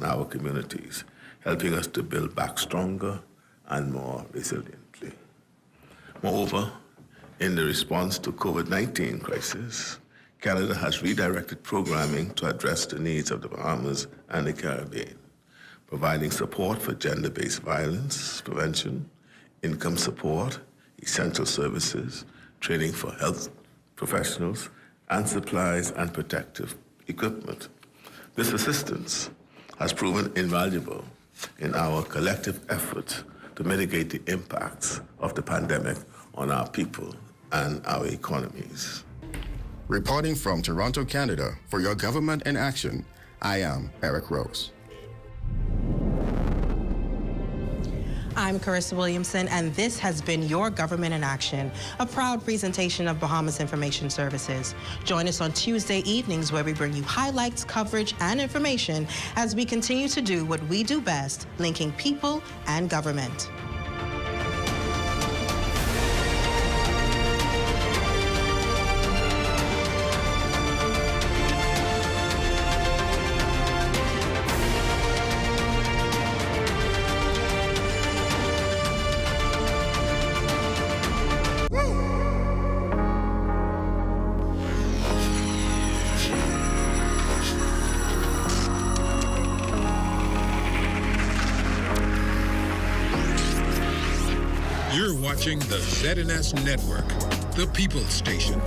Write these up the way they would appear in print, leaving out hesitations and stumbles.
in our communities, helping us to build back stronger and more resiliently. Moreover, in the response to COVID-19 crisis, Canada has redirected programming to address the needs of the Bahamas and the Caribbean, providing support for gender-based violence prevention, income support, essential services, training for health professionals, and supplies and protective equipment. This assistance has proven invaluable in our collective efforts to mitigate the impacts of the pandemic on our people and our economies. Reporting from Toronto, Canada, for Your Government in Action, I am Eric Rose. I'm Carissa Williamson, and this has been Your Government in Action, a proud presentation of Bahamas Information Services. Join us on Tuesday evenings where we bring you highlights, coverage, and information as we continue to do what we do best, linking people and government. You're watching the ZNS Network, the People's Station.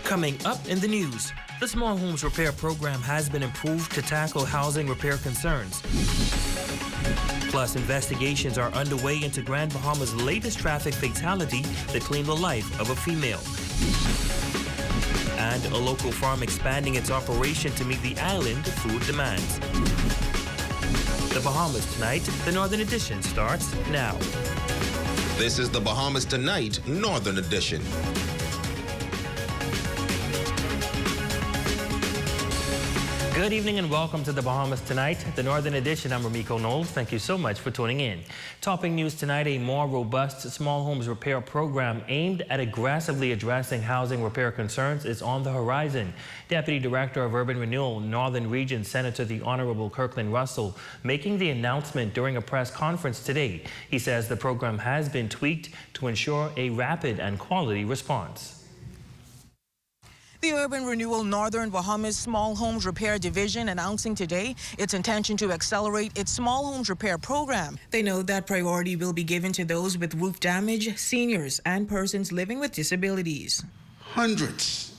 Coming up in the news, the Small Homes Repair Program has been improved to tackle housing repair concerns. Plus, investigations are underway into Grand Bahama's latest traffic fatality that claimed the life of a female. And a local farm expanding its operation to meet the island food demands. The Bahamas Tonight, the Northern Edition starts now. This is the Bahamas Tonight, Northern Edition. Good evening and welcome to the Bahamas Tonight, the Northern Edition. I'm Ramiko Knowles. Thank you so much for tuning in. Topping news tonight, a more robust small homes repair program aimed at aggressively addressing housing repair concerns is on the horizon. Deputy Director of Urban Renewal, Northern Region, Senator the Honorable Kirkland Russell, making the announcement during a press conference today. He says the program has been tweaked to ensure a rapid and quality response. The Urban Renewal Northern Bahamas Small Homes Repair Division announcing today its intention to accelerate its small homes repair program. They know that priority will be given to those with roof damage, seniors, and persons living with disabilities. Hundreds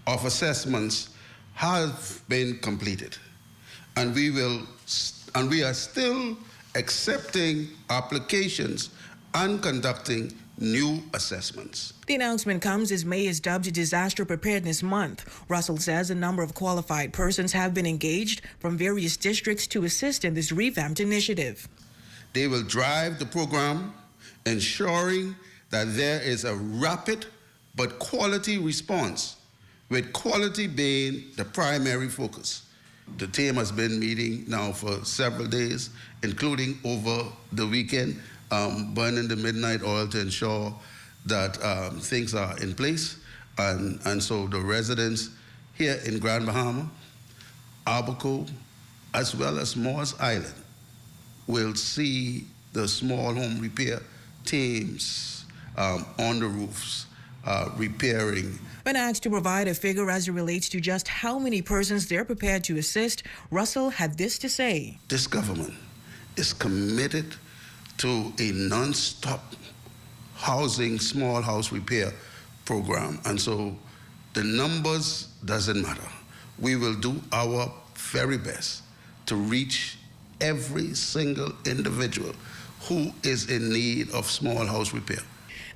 of assessments have been completed, and we are still accepting applications and conducting new assessments. The announcement comes as May is dubbed Disaster Preparedness Month. Russell says a number of qualified persons have been engaged from various districts to assist in this revamped initiative. They will drive the program, ensuring that there is a rapid but quality response, with quality being the primary focus. The team has been meeting now for several days, including over the weekend, burning the midnight oil to ensure that things are in place. And so the residents here in Grand Bahama, Abaco, as well as Morris Island, will see the small home repair teams on the roofs repairing. When asked to provide a figure as it relates to just how many persons they're prepared to assist, Russell had this to say. This government is committed to a non-stop housing small house repair program. And so the numbers doesn't matter. We will do our very best to reach every single individual who is in need of small house repair.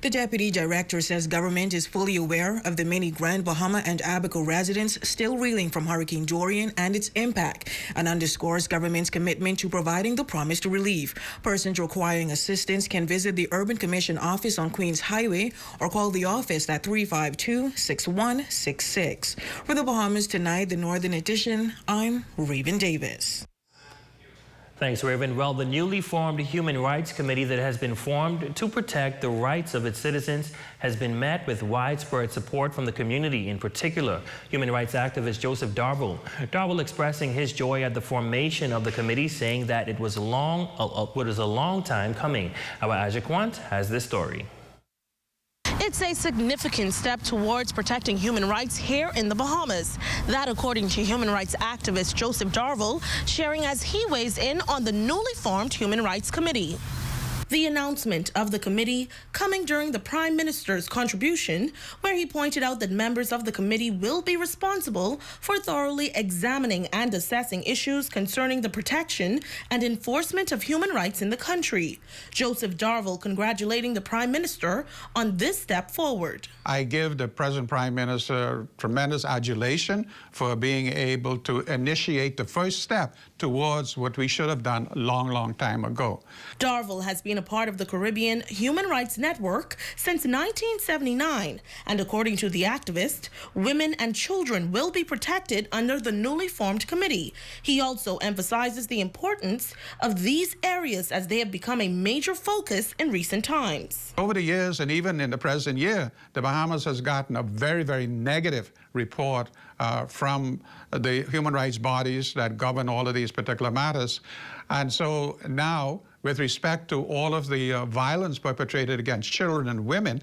The deputy director says government is fully aware of the many Grand Bahama and Abaco residents still reeling from Hurricane Dorian and its impact, and underscores government's commitment to providing the promised relief. Persons requiring assistance can visit the Urban Commission office on Queens Highway or call the office at 352-6166. For the Bahamas Tonight, the Northern Edition, I'm Raven Davis. Thanks, Raven. Well, the newly formed Human Rights Committee that has been formed to protect the rights of its citizens has been met with widespread support from the community, in particular human rights activist Joseph Darville. Darville expressing his joy at the formation of the committee, saying that it was a long time coming. Our Ajaquant has this story. It's a significant step towards protecting human rights here in the Bahamas. That, according to human rights activist Joseph Darville, sharing as he weighs in on the newly formed Human Rights Committee. The announcement of the committee coming during the Prime Minister's contribution, where he pointed out that members of the committee will be responsible for thoroughly examining and assessing issues concerning the protection and enforcement of human rights in the country. Joseph Darville congratulating the Prime Minister on this step forward. I give the present Prime Minister tremendous adulation for being able to initiate the first step towards what we should have done a long time ago. Darville has been a part of the Caribbean Human Rights Network since 1979, and according to the activist, women and children will be protected under the newly formed committee. He also emphasizes the importance of these areas as they have become a major focus in recent times. Over the years, and even in the present year, the Bahamas has gotten a very negative report from the human rights bodies that govern all of these particular matters. And so now, with respect to all of the violence perpetrated against children and women,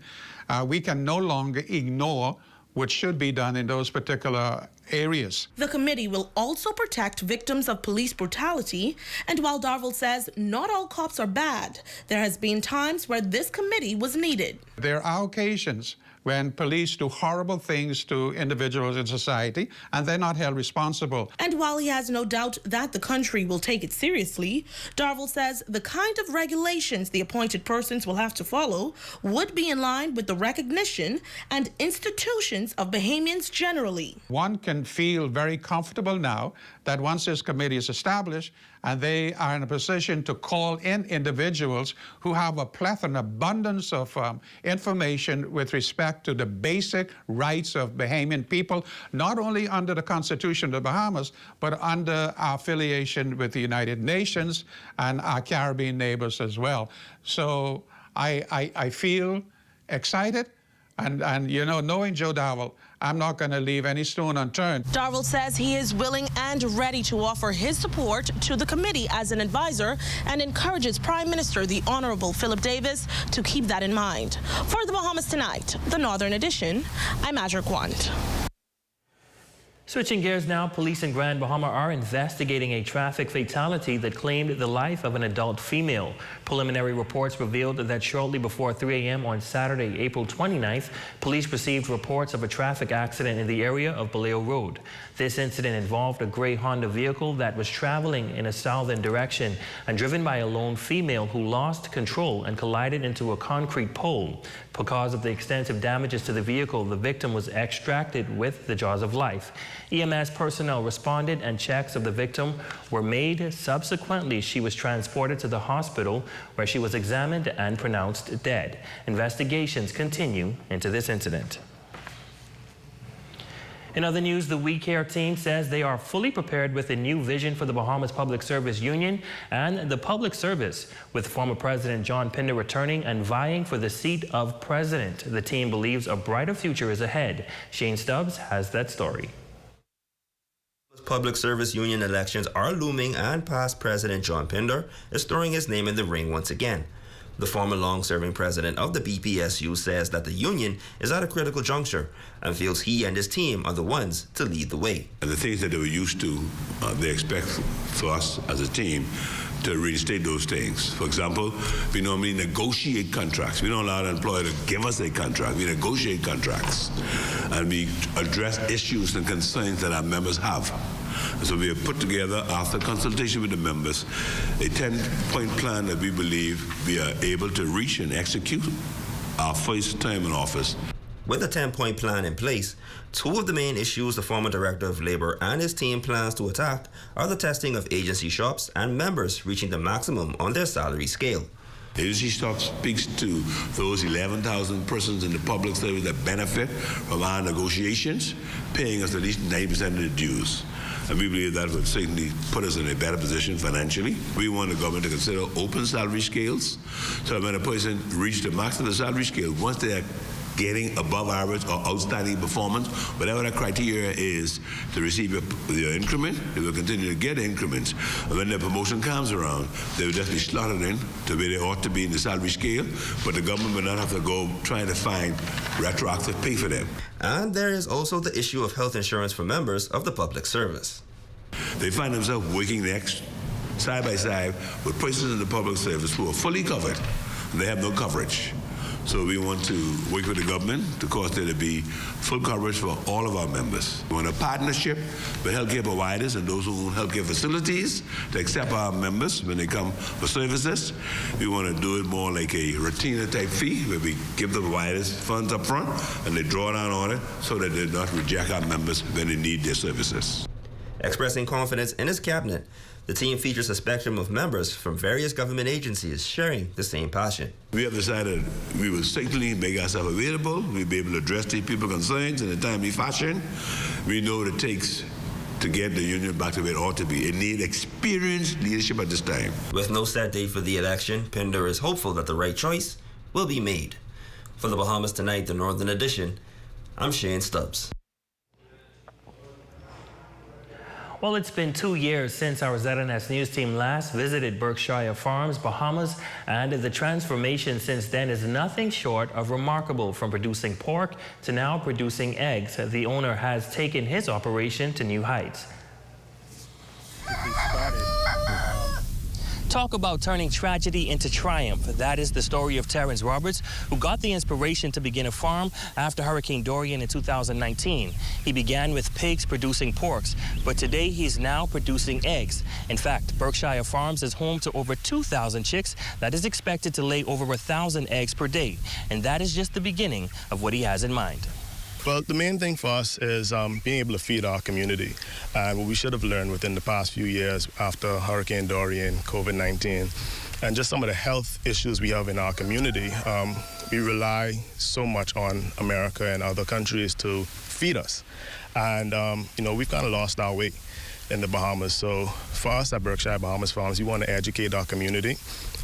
we can no longer ignore what should be done in those particular areas. The committee will also protect victims of police brutality, and while Darville says not all cops are bad, there has been times where this committee was needed. There are occasions when police do horrible things to individuals in society and they're not held responsible. And while he has no doubt that the country will take it seriously, Darville says the kind of regulations the appointed persons will have to follow would be in line with the recognition and institutions of Bahamians generally. One can feel very comfortable now that once this committee is established and they are in a position to call in individuals who have a plethora, an abundance of information with respect to the basic rights of Bahamian people, not only under the Constitution of the Bahamas, but under our affiliation with the United Nations and our Caribbean neighbors as well. So I feel excited. And you know, knowing Joe Darville, I'm not going to leave any stone unturned. Darville says he is willing and ready to offer his support to the committee as an advisor and encourages Prime Minister, the Honorable Philip Davis, to keep that in mind. For the Bahamas Tonight, the Northern Edition, I'm Ajaquant. Switching gears now, police in Grand Bahama are investigating a traffic fatality that claimed the life of an adult female. Preliminary reports revealed that shortly before 3 a.m. on Saturday, April 29th, police received reports of a traffic accident in the area of Baleo Road. This incident involved a gray Honda vehicle that was traveling in a southern direction and driven by a lone female who lost control and collided into a concrete pole. Because of the extensive damages to the vehicle, the victim was extracted with the jaws of life. EMS personnel responded and checks of the victim were made. Subsequently, she was transported to the hospital where she was examined and pronounced dead. Investigations continue into this incident. In other news, the We Care team says they are fully prepared with a new vision for the Bahamas Public Service Union and the public service. With former President John Pinder returning and vying for the seat of president, the team believes a brighter future is ahead. Shane Stubbs has that story. Public Service Union elections are looming, and past President John Pinder is throwing his name in the ring once again. The former long-serving president of the BPSU says that the union is at a critical juncture and feels he and his team are the ones to lead the way. And the things that they were used to, they expect for us as a team to reinstate those things. For example, we normally negotiate contracts. We don't allow the employer to give us a contract. We negotiate contracts. And we address issues and concerns that our members have. And so we have put together, after consultation with the members, a 10-point plan that we believe we are able to reach and execute our first time in office. With a 10-point plan in place, two of the main issues the former Director of Labor and his team plans to attack are the testing of agency shops and members reaching the maximum on their salary scale. Agency stock speaks to those 11,000 persons in the public service that benefit from our negotiations, paying us at least 90% of the dues. And we believe that would certainly put us in a better position financially. We want the government to consider open salary scales. So when a person reaches the max of the salary scale, once they are getting above average or outstanding performance, whatever that criteria is to receive your increment, they will continue to get increments. And when their promotion comes around, they will just be slotted in to where they ought to be in the salary scale, but the government will not have to go trying to find retroactive pay for them. And there is also the issue of health insurance for members of the public service. They find themselves working next, side by side, with persons in the public service who are fully covered, and they have no coverage. So we want to work with the government to cause there to be full coverage for all of our members. We want a partnership with healthcare providers and those who own healthcare facilities to accept our members when they come for services. We want to do it more like a retainer type fee where we give the providers funds up front and they draw down on it so that they do not reject our members when they need their services. Expressing confidence in his cabinet, the team features a spectrum of members from various government agencies sharing the same passion. We have decided we will certainly make ourselves available. We'll be able to address these people's concerns in a timely fashion. We know what it takes to get the union back to where it ought to be. It needs experienced leadership at this time. With no set date for the election, Pinder is hopeful that the right choice will be made. For the Bahamas Tonight, the Northern Edition, I'm Shane Stubbs. Well, it's been 2 years since our ZNS News team last visited Berkshire Farms, Bahamas, and the transformation since then is nothing short of remarkable. From producing pork to now producing eggs, the owner has taken his operation to new heights. Talk about turning tragedy into triumph. That is the story of Terrence Roberts, who got the inspiration to begin a farm after Hurricane Dorian in 2019. He began with pigs producing porks, but today he's now producing eggs. In fact, Berkshire Farms is home to over 2,000 chicks that is expected to lay over 1,000 eggs per day. And that is just the beginning of what he has in mind. Well, the main thing for us is being able to feed our community. And what we should have learned within the past few years after Hurricane Dorian, COVID-19, and just some of the health issues we have in our community, we rely so much on America and other countries to feed us. And, we've kind of lost our way in the Bahamas. So for us at Berkshire Bahamas Farms, we want to educate our community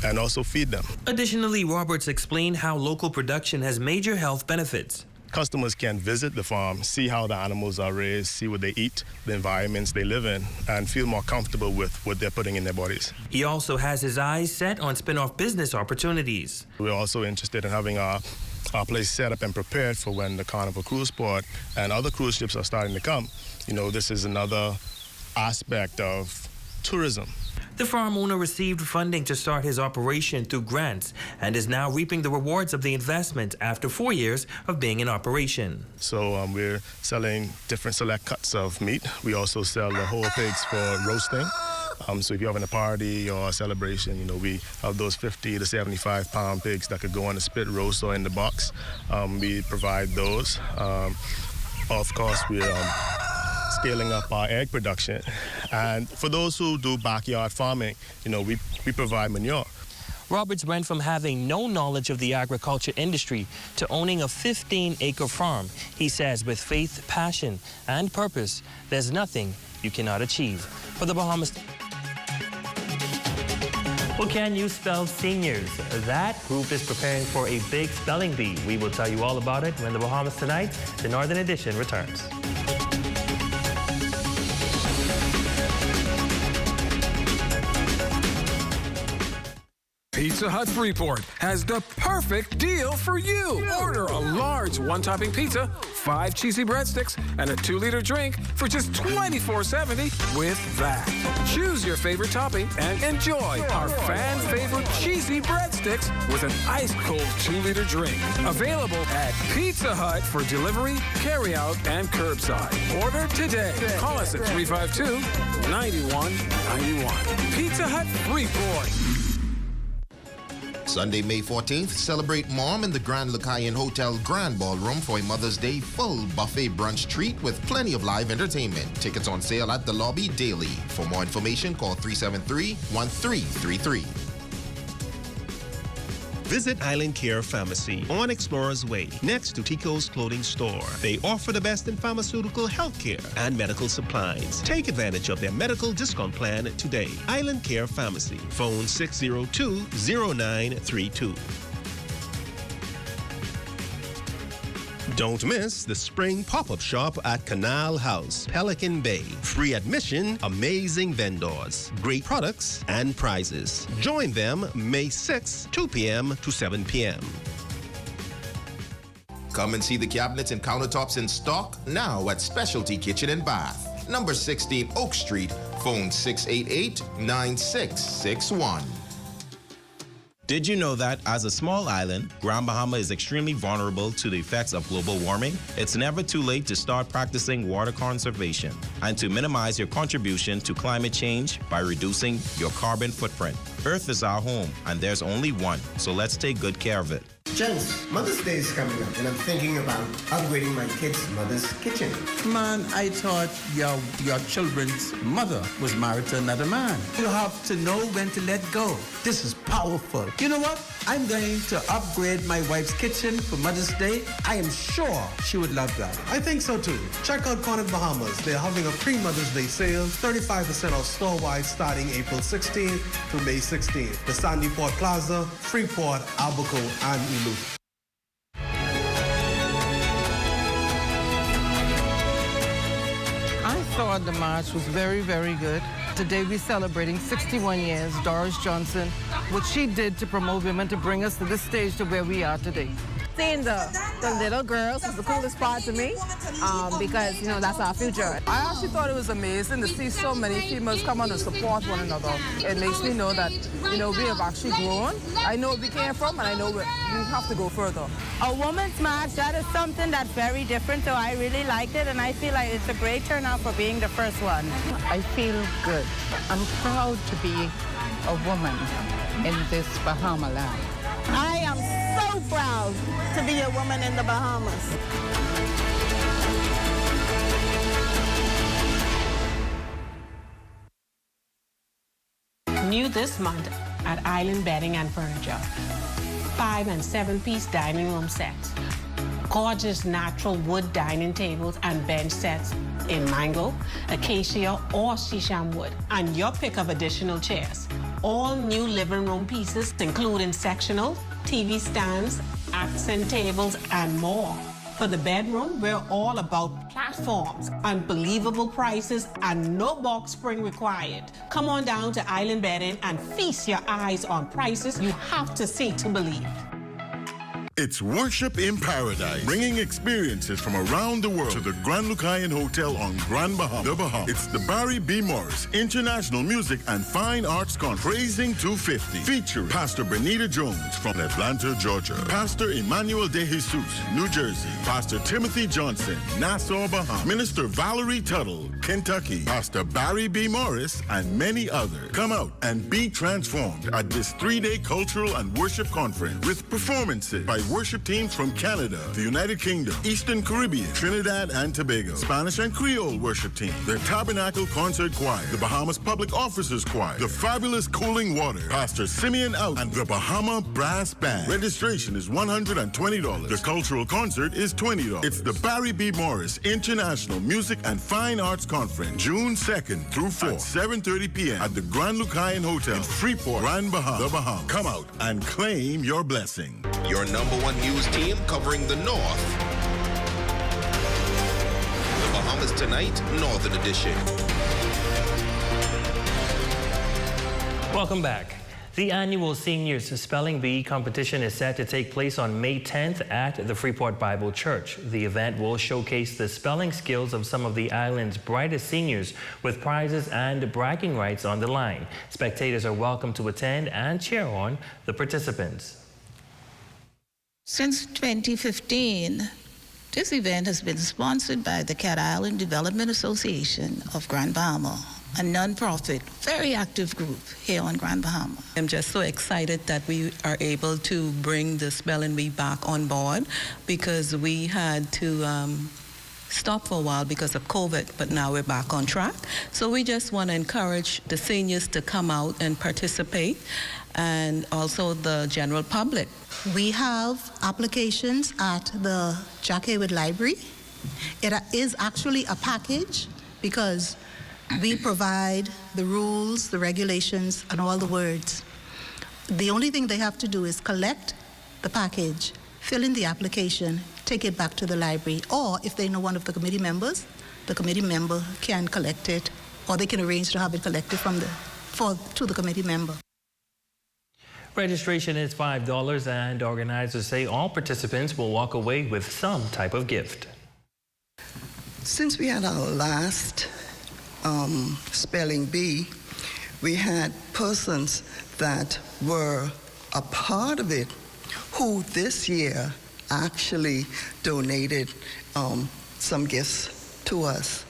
and also feed them. Additionally, Roberts explained how local production has major health benefits. Customers can visit the farm, see how the animals are raised, see what they eat, the environments they live in, and feel more comfortable with what they're putting in their bodies. He also has his eyes set on spin-off business opportunities. We're also interested in having our place set up and prepared for when the Carnival Cruise Port and other cruise ships are starting to come. This is another aspect of tourism. The farm owner received funding to start his operation through grants and is now reaping the rewards of the investment after 4 years of being in operation. So we're selling different select cuts of meat. We also sell the whole pigs for roasting. So if you're having a party or a celebration, we have those 50 to 75 pound pigs that could go on a spit roast or in the box. We provide those. Of course, we're scaling up our egg production. And for those who do backyard farming, we provide manure. Roberts went from having no knowledge of the agriculture industry to owning a 15-acre farm. He says with faith, passion, and purpose, there's nothing you cannot achieve. For the Bahamas. Well, can you spell seniors? That group is preparing for a big spelling bee. We will tell you all about it when the Bahamas Tonight, the Northern Edition, returns. Pizza Hut Freeport has the perfect deal for you. Order a large one-topping pizza, 5 cheesy breadsticks, and a 2-liter drink for just $24.70 with that. Choose your favorite topping and enjoy our fan-favorite cheesy breadsticks with an ice-cold 2-liter drink. Available at Pizza Hut for delivery, carry-out, and curbside. Order today. Call us at 352-9191. Pizza Hut Freeport. Sunday, May 14th, celebrate Mom in the Grand Lucayan Hotel Grand Ballroom for a Mother's Day full buffet brunch treat with plenty of live entertainment. Tickets on sale at the lobby daily. For more information, call 373-1333. Visit Island Care Pharmacy on Explorers Way, next to Tico's Clothing Store. They offer the best in pharmaceutical, healthcare, and medical supplies. Take advantage of their medical discount plan today. Island Care Pharmacy. Phone 602-0932. Don't miss the spring pop-up shop at Canal House, Pelican Bay. Free admission, amazing vendors, great products, and prizes. Join them May 6, 2 p.m. to 7 p.m. Come and see the cabinets and countertops in stock now at Specialty Kitchen and Bath. Number 16 Oak Street, phone 688-9661. Did you know that as a small island, Grand Bahama is extremely vulnerable to the effects of global warming? It's never too late to start practicing water conservation and to minimize your contribution to climate change by reducing your carbon footprint. Earth is our home, and there's only one, so let's take good care of it. Gents, Mother's Day is coming up, and I'm thinking about upgrading my kids' mother's kitchen. Man, I thought your children's mother was married to another man. You have to know when to let go. This is powerful. You know what? I'm going to upgrade my wife's kitchen for Mother's Day. I am sure she would love that. I think so too. Check out Cornet Bahamas. They're having a pre-Mother's Day sale, 35% off store-wide starting April 16th through May 16th. The Sandy Port Plaza, Freeport, Albuquerque, and Ilu. I thought the march was very, very good. Today we're celebrating 61 years, Doris Johnson, what she did to promote women to bring us to this stage to where we are today. Seeing the little girls is the coolest part to me because, you know, that's our future. I actually thought it was amazing to see so many females come on to support one another. It makes me know that, you know, we have actually grown. I know where we came from, and I know we have to go further. A woman's march, that is something that's very different, so I really liked it, and I feel like it's a great turnout for being the first one. I feel good. I'm proud to be a woman in this Bahama land. I am so proud to be a woman in the Bahamas. New this month at Island Bedding and Furniture. 5- and 7-piece dining room sets. Gorgeous natural wood dining tables and bench sets in mango, acacia, or shisham wood. And your pick of additional chairs. All new living room pieces, including sectional, TV stands, accent tables, and more. For the bedroom, we're all about platforms, unbelievable prices, and no box spring required. Come on down to Island Bedding and feast your eyes on prices you have to see to believe. It's Worship in Paradise, bringing experiences from around the world to the Grand Lucayan Hotel on Grand Bahama, the Bahamas. It's the Barry B. Morris International Music and Fine Arts Conference, Praising 250, featuring Pastor Benita Jones from Atlanta, Georgia, Pastor Emmanuel De Jesus, New Jersey, Pastor Timothy Johnson, Nassau, Bahamas, Minister Valerie Tuttle, Kentucky, Pastor Barry B. Morris, and many others. Come out and be transformed at this 3-day cultural and worship conference with performances by worship teams from Canada, the United Kingdom, Eastern Caribbean, Trinidad and Tobago, Spanish and Creole worship team, the Tabernacle Concert Choir, the Bahamas Public Officers Choir, the Fabulous Cooling Water, Pastor Simeon Out, and the Bahama Brass Band. Registration is $120. The cultural concert is $20. It's the Barry B. Morris International Music and Fine Arts Conference, June 2nd through 4th, 7:30 p.m. at the Grand Lucayan Hotel in Freeport, Grand Bahama, the Bahamas. Come out and claim your blessing. Your number one news team covering the North. The Bahamas Tonight, Northern Edition. Welcome back. The annual Seniors Spelling Bee competition is set to take place on May 10th at the Freeport Bible Church. The event will showcase the spelling skills of some of the island's brightest seniors with prizes and bragging rights on the line. Spectators are welcome to attend and cheer on the participants. Since 2015, this event has been sponsored by the Cat Island Development Association of Grand Bahama, a non-profit, very active group here on Grand Bahama. I'm just so excited that we are able to bring the spelling bee back on board because we had to stopped for a while because of COVID, but now we're back on track. So we just want to encourage the seniors to come out and participate, and also the general public. We have applications at the Jack Haywood Library. It is actually a package because we provide the rules, the regulations, and all the words. The only thing they have to do is collect the package, fill in the application, take it back to the library, or if they know one of the committee members, the committee member can collect it, or they can arrange to have it collected to the committee member. Registration is $5, and organizers say all participants will walk away with some type of gift. Since we had our last spelling bee, we had persons that were a part of it who this year actually donated some gifts to us.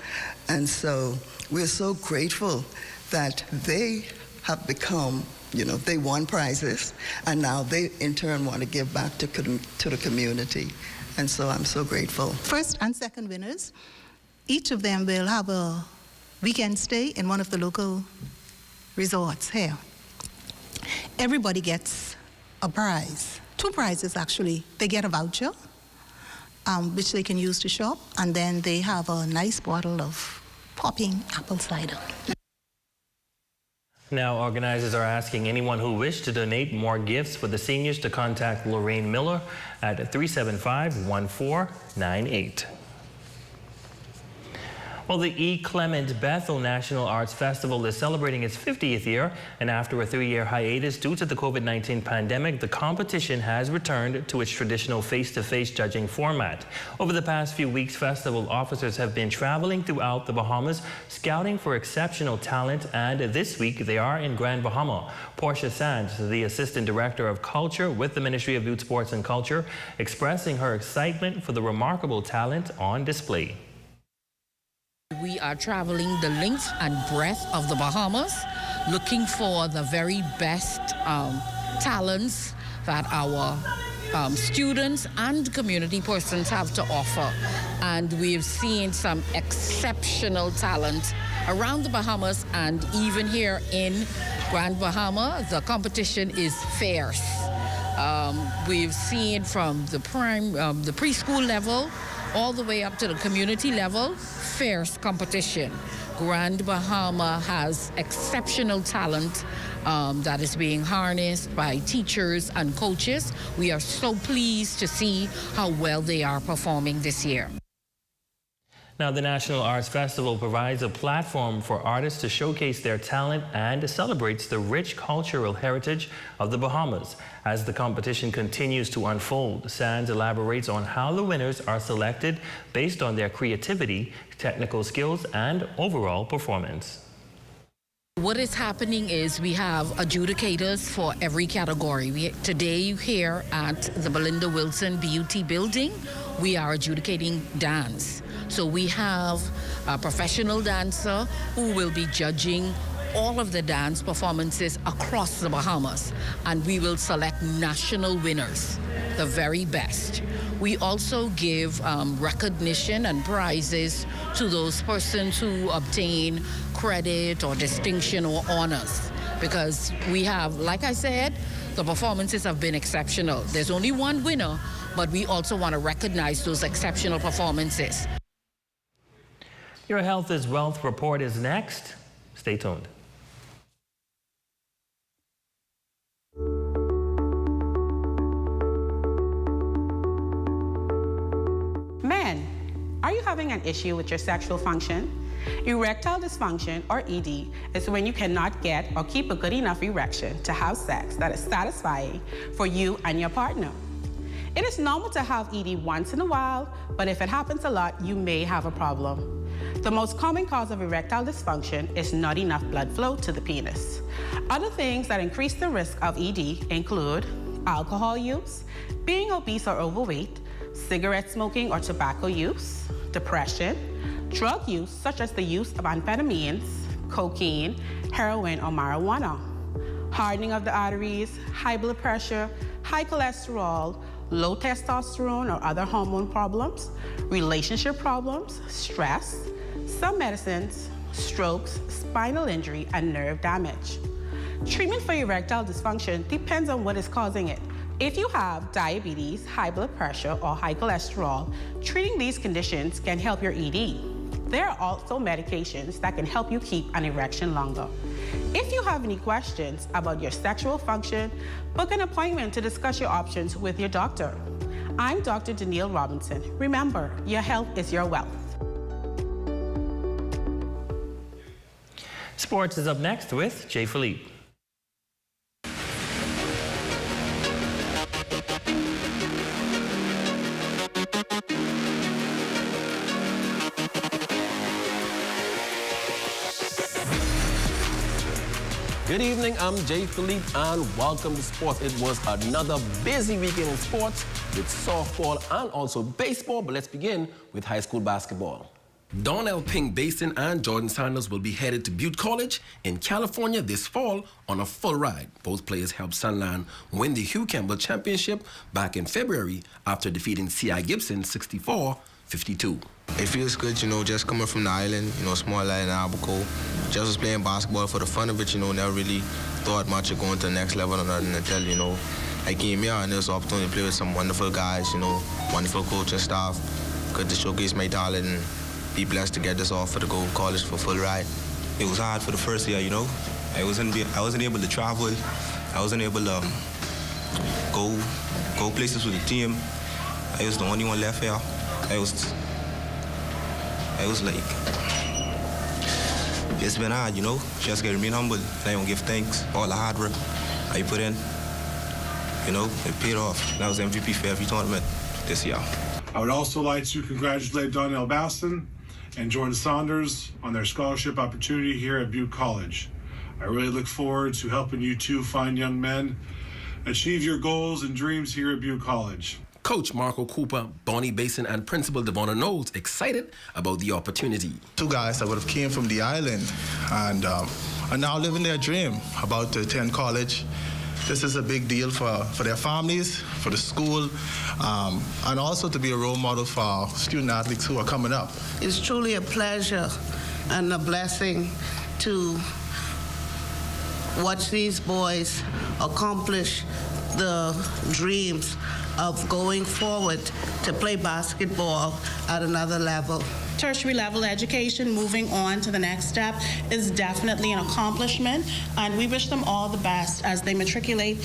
And so we're so grateful that they have become, they won prizes, and now they in turn want to give back to the community. And so I'm so grateful. First and second winners, each of them will have a weekend stay in one of the local resorts here. Everybody gets a prize. 2 prizes, actually. They get a voucher, which they can use to shop, and then they have a nice bottle of popping apple cider. Now, organizers are asking anyone who wishes to donate more gifts for the seniors to contact Lorraine Miller at 375-1498. Well, the E. Clement Bethel National Arts Festival is celebrating its 50th year, and after a 3-year hiatus due to the COVID-19 pandemic, the competition has returned to its traditional face-to-face judging format. Over the past few weeks, festival officers have been traveling throughout the Bahamas, scouting for exceptional talent, and this week they are in Grand Bahama. Portia Sands, the Assistant Director of Culture with the Ministry of Youth, Sports and Culture, expressing her excitement for the remarkable talent on display. We are traveling the length and breadth of the Bahamas, looking for the very best talents that our students and community persons have to offer. And we've seen some exceptional talent around the Bahamas, and even here in Grand Bahama, the competition is fierce. We've seen from the preschool level all the way up to the community level, fierce competition. Grand Bahama has exceptional talent that is being harnessed by teachers and coaches. We are so pleased to see how well they are performing this year. Now, the National Arts Festival provides a platform for artists to showcase their talent and celebrates the rich cultural heritage of the Bahamas. As the competition continues to unfold, Sands elaborates on how the winners are selected based on their creativity, technical skills, and overall performance. What is happening is we have adjudicators for every category. Today here at the Belinda Wilson BUT building, we are adjudicating dance. So we have a professional dancer who will be judging all of the dance performances across the Bahamas, and we will select national winners, the very best. We also give recognition and prizes to those persons who obtain credit or distinction or honors, because we have, like I said, the performances have been exceptional. There's only one winner, but we also want to recognize those exceptional performances. Your Health is Wealth report is next. Stay tuned. Men, are you having an issue with your sexual function? Erectile dysfunction, or ED, is when you cannot get or keep a good enough erection to have sex that is satisfying for you and your partner. It is normal to have ED once in a while, but if it happens a lot, you may have a problem. The most common cause of erectile dysfunction is not enough blood flow to the penis. Other things that increase the risk of ED include alcohol use, being obese or overweight, cigarette smoking or tobacco use, depression, drug use such as the use of amphetamines, cocaine, heroin, or marijuana, hardening of the arteries, high blood pressure, high cholesterol, low testosterone or other hormone problems, relationship problems, stress, some medicines, strokes, spinal injury, and nerve damage. Treatment for erectile dysfunction depends on what is causing it. If you have diabetes, high blood pressure, or high cholesterol, treating these conditions can help your ED. There are also medications that can help you keep an erection longer. If you have any questions about your sexual function, book an appointment to discuss your options with your doctor. I'm Dr. Danielle Robinson. Remember, your health is your wealth. Sports is up next with Jay Philippe. Good evening, I'm Jay Philippe and welcome to sports. It was another busy weekend in sports with softball and also baseball, but let's begin with high school basketball. Donnell Pink Basin and Jordan Sanders will be headed to Butte College in California this fall on a full ride. Both players helped Sunland win the Hugh Campbell Championship back in February after defeating C.I. Gibson 64-52. It feels good, you know, just coming from the island, you know, small island, Abaco. Just was playing basketball for the fun of it, you know, never really thought much of going to the next level or nothing until, you know, I came here and there was an opportunity to play with some wonderful guys, you know, wonderful coaching staff. Good to showcase my talent and be blessed to get this offer to go to college for full ride. It was hard for the first year, you know. I wasn't able to travel. I wasn't able to go places with the team. I was the only one left here. I was like, it's been hard, you know. Just gotta remain humble. I don't give thanks. All the hard work I put in, you know, it paid off. And I was MVP for every tournament this year. I would also like to congratulate Donnell Baston and Jordan Saunders on their scholarship opportunity here at Butte College. I really look forward to helping you two fine young men achieve your goals and dreams here at Butte College. Coach Marco Cooper, Bonnie Basin, and Principal Devonna Knowles excited about the opportunity. Two guys that would have came from the island and are now living their dream about to attend college. This is a big deal for their families, for the school, and also to be a role model for student athletes who are coming up. It's truly a pleasure and a blessing to watch these boys accomplish the dreams of going forward to play basketball at another level. Tertiary level education, moving on to the next step, is definitely an accomplishment, and we wish them all the best as they matriculate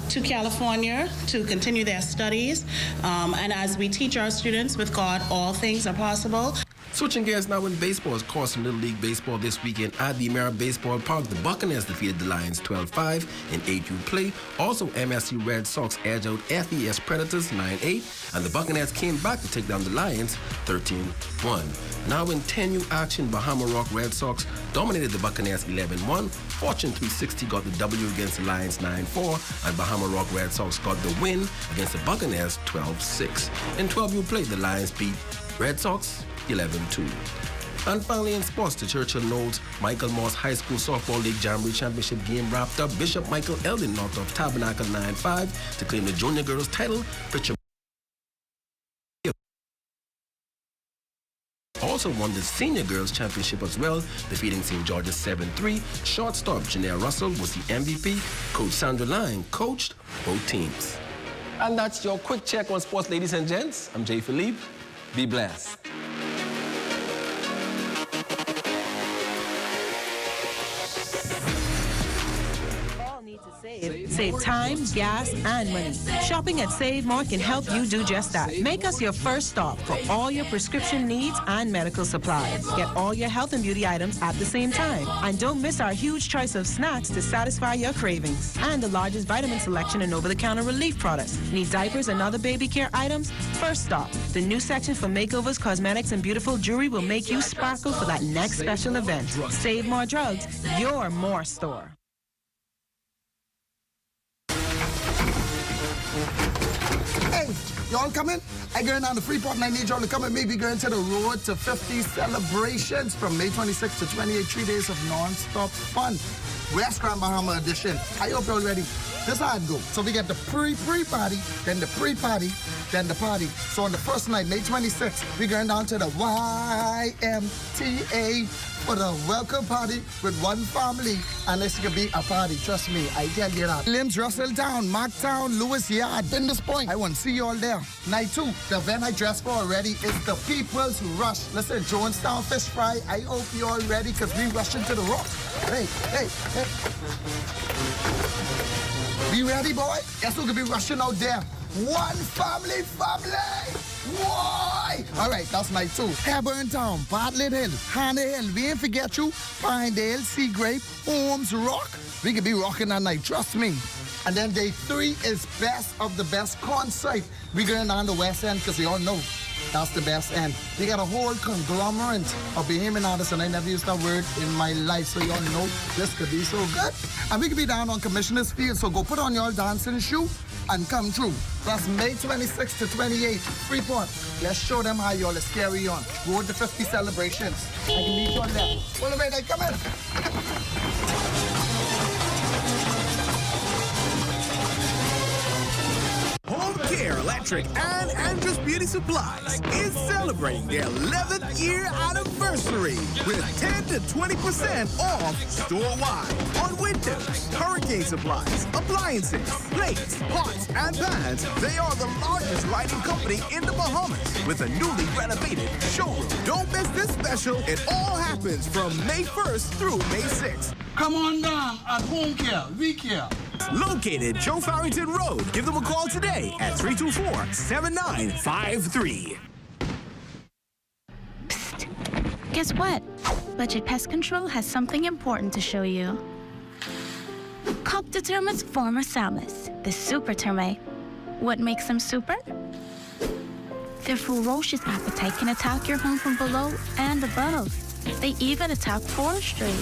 to California to continue their studies. And as we teach our students, with God, all things are possible. Switching gears now in baseball, of course, in Little League Baseball this weekend at the American Baseball Park, the Buccaneers defeated the Lions 12-5 in 8U play. Also, MSU Red Sox edged out FES Predators 9-8, and the Buccaneers came back to take down the Lions 13-1. Now in 10U action, Bahama Rock Red Sox dominated the Buccaneers 11-1. Fortune 360 got the W against the Lions 9-4, and Bahama Rock Red Sox got the win against the Buccaneers 12-6. In 12U play, the Lions beat Red Sox 11-2. And finally in sports, the Churchill Knowles Michael Moss High School Softball League Jamboree Championship game wrapped up. Bishop Michael Eldon knocked off Tabernacle 9-5 to claim the junior girls title. Pritchard also won the senior girls championship as well, defeating St. George's 7-3. Shortstop Janelle Russell was the MVP. Coach Sandra Lyne coached both teams. And that's your quick check on sports, ladies and gents. I'm Jay Philippe. Be blessed. Save time, gas, and money. Shopping at Save More can help you do just that. Make us your first stop for all your prescription needs and medical supplies. Get all your health and beauty items at the same time. And don't miss our huge choice of snacks to satisfy your cravings. And the largest vitamin selection and over-the-counter relief products. Need diapers and other baby care items? First stop. The new section for makeovers, cosmetics, and beautiful jewelry will make you sparkle for that next special event. Save More Drugs, your more store. Hey, y'all coming? I going on the Freeport and I need y'all to come and maybe going to the Road to 50 celebrations from May 26th to 28, 3 days of non-stop fun. West Grand Bahama edition. I hope you're ready. This is how it goes. So we get the pre-party, then the pre-party, then the party. So on the first night, May 26th, we're going down to the YMTA for the welcome party with one family. And it's going to be a party. Trust me, I tell you that. Limbs, Russelltown, Marktown, Lewis Yard, in this point. I want to see you all there. Night 2, the event I dressed for already is the People's Rush. Listen, Jonestown Fish Fry, I hope you all ready because we rushing to the rock. Hey. Be ready, boy? Guess who could be rushing out there? One family! Why? All right, that's night 2. Heburntown, Bartlett Hill, Hannah Hill, we ain't forget you. Pinedale, Seagrape, Holmes, Rock. We could be rocking that night, trust me. And then day 3 is best of the best concert. We going down the West End because we all know that's the best end. We got a whole conglomerate of Bahamian artists, and I never used that word in my life, so y'all know this could be so good. And we could be down on Commissioner's Field, so go put on your dancing shoe and come through. That's May 26th to 28th, Freeport. Let's show them how y'all is carry on. Road to 50 celebrations. I can meet you on there. Well, wait, they come in. Home Care Electric and Andrews Beauty Supplies is celebrating their 11th year anniversary with 10 to 20% off store-wide on windows, hurricane supplies, appliances, plates, pots, and pans. They are the largest lighting company in the Bahamas with a newly renovated showroom. Don't miss this special. It all happens from May 1st through May 6th. Come on down at Home Care, we care. Located Joe Farrington Road. Give them a call today at 324-7953. Psst. Guess what? Budget Pest Control has something important to show you. Coptotermus formisalis, the super termite. What makes them super? Their ferocious appetite can attack your home from below and above. They even attack forestry.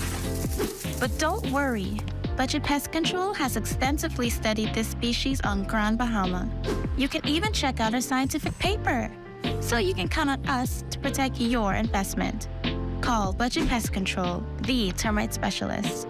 But don't worry. Budget Pest Control has extensively studied this species on Grand Bahama. You can even check out our scientific paper, so you can count on us to protect your investment. Call Budget Pest Control, the termite specialist.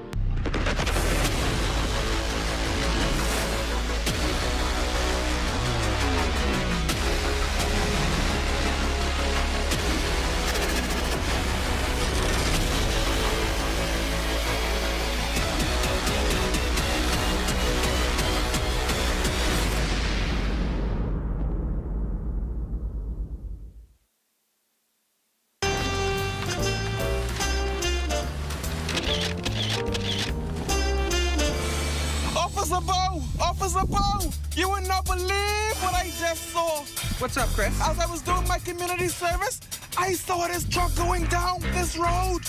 Officer Bo, you would not believe what I just saw. What's up, Chris? As I was doing my community service, I saw this truck going down this road.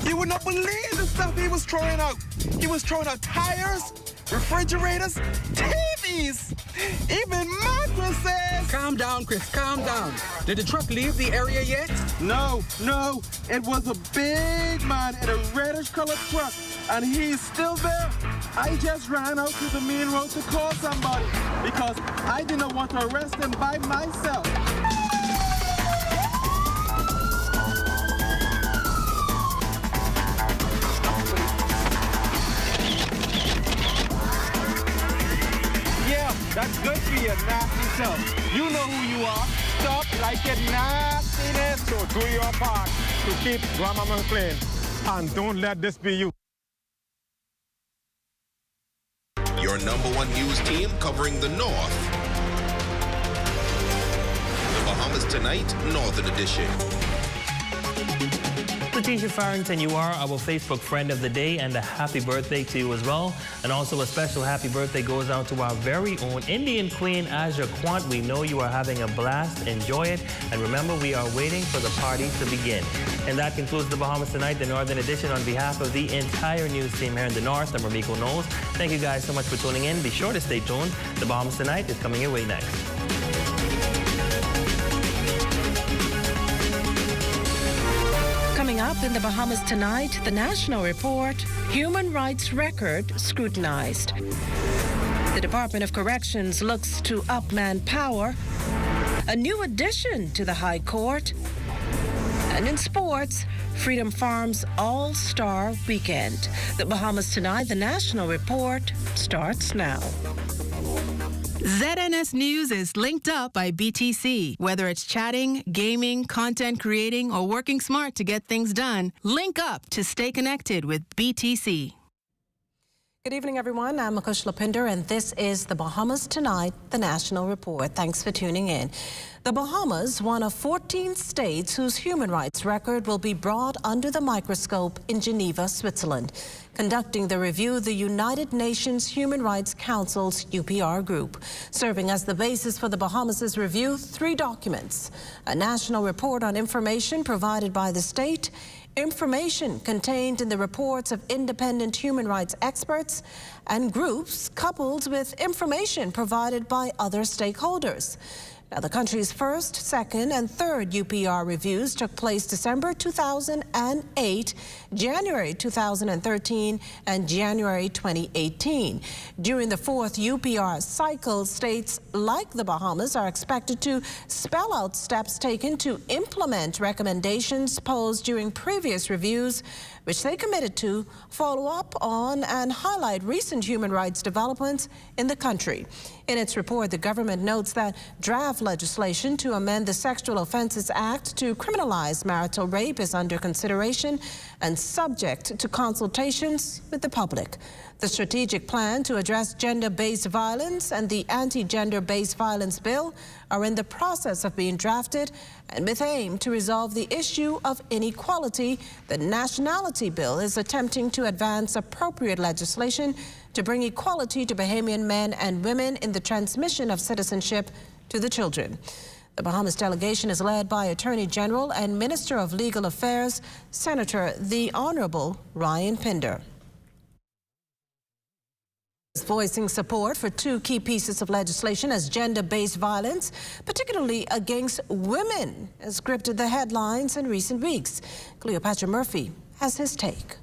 You would not believe the stuff he was throwing out. He was throwing out tires, refrigerators, TVs, even mattresses. Calm down, Chris, calm down. Did the truck leave the area yet? No. It was a big man in a reddish colored truck, and he's still there. I just ran out to the main road to call somebody because I did not want to arrest him by myself. Yeah, that's good for your nasty self. You know who you are. Stop like your nastiness. So do your part to keep Grandmama clean. And don't let this be you. Your #1 news team covering the North. The Bahamas Tonight, Northern Edition. Letitia Farrington, you are our Facebook friend of the day, and a happy birthday to you as well. And also a special happy birthday goes out to our very own Indian Queen, Aja Quant. We know you are having a blast. Enjoy it. And remember, we are waiting for the party to begin. And that concludes the Bahamas Tonight, the Northern Edition. On behalf of the entire news team here in the North, I'm Ramiko Knowles. Thank you guys so much for tuning in. Be sure to stay tuned. The Bahamas Tonight is coming your way next. Coming up in the Bahamas Tonight, the National Report, Human Rights Record Scrutinized. The Department of Corrections looks to up manpower. A new addition to the High Court. And in sports, Freedom Farm's All-Star Weekend. The Bahamas Tonight, the National Report, starts now. ZNS News is linked up by BTC. Whether it's chatting, gaming, content creating, or working smart to get things done, link up to stay connected with BTC. Good evening, everyone. I'm Makush Lapinder, and this is The Bahamas Tonight, the National Report. Thanks for tuning in. The Bahamas, one of 14 states whose human rights record will be brought under the microscope in Geneva, Switzerland. Conducting the review, the United Nations Human Rights Council's UPR group. Serving as the basis for the Bahamas' review, 3 documents: a national report on information provided by the state, information contained in the reports of independent human rights experts and groups, coupled with information provided by other stakeholders. Now, the country's first, second, and third UPR reviews took place December 2008, January 2013, and January 2018. During the fourth UPR cycle, states like the Bahamas are expected to spell out steps taken to implement recommendations posed during previous reviews, which they committed to follow up on and highlight recent human rights developments in the country. In its report, the government notes that draft legislation to amend the Sexual Offences Act to criminalize marital rape is under consideration and subject to consultations with the public. The strategic plan to address gender-based violence and the anti-gender-based violence bill are in the process of being drafted, and with aim to resolve the issue of inequality, the nationality bill is attempting to advance appropriate legislation to bring equality to Bahamian men and women in the transmission of citizenship to the children. The Bahamas delegation is led by Attorney General and Minister of Legal Affairs, Senator the Honorable Ryan Pinder. Voicing support for 2 key pieces of legislation as gender-based violence, particularly against women, has gripped the headlines in recent weeks. Cleopatra Murphy has his take.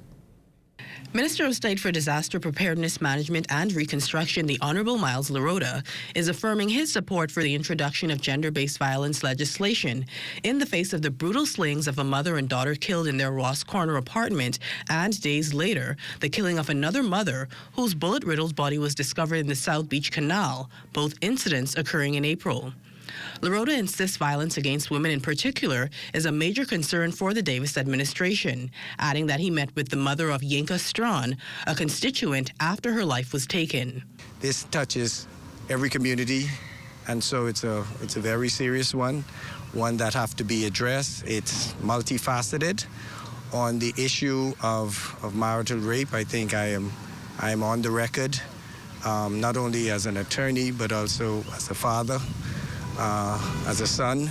Minister of State for Disaster Preparedness Management and Reconstruction, the Honorable Miles LaRota, is affirming his support for the introduction of gender-based violence legislation in the face of the brutal slayings of a mother and daughter killed in their Ross Corner apartment, and days later, the killing of another mother whose bullet-riddled body was discovered in the South Beach Canal, both incidents occurring in April. LaRota insists violence against women in particular is a major concern for the Davis administration, adding that he met with the mother of Yinka Strawn, a constituent, after her life was taken. This touches every community, and so it's a very serious one that have to be addressed. It's multifaceted. On the issue of marital rape, I think I am on the record, not only as an attorney, but also as a father, as a son,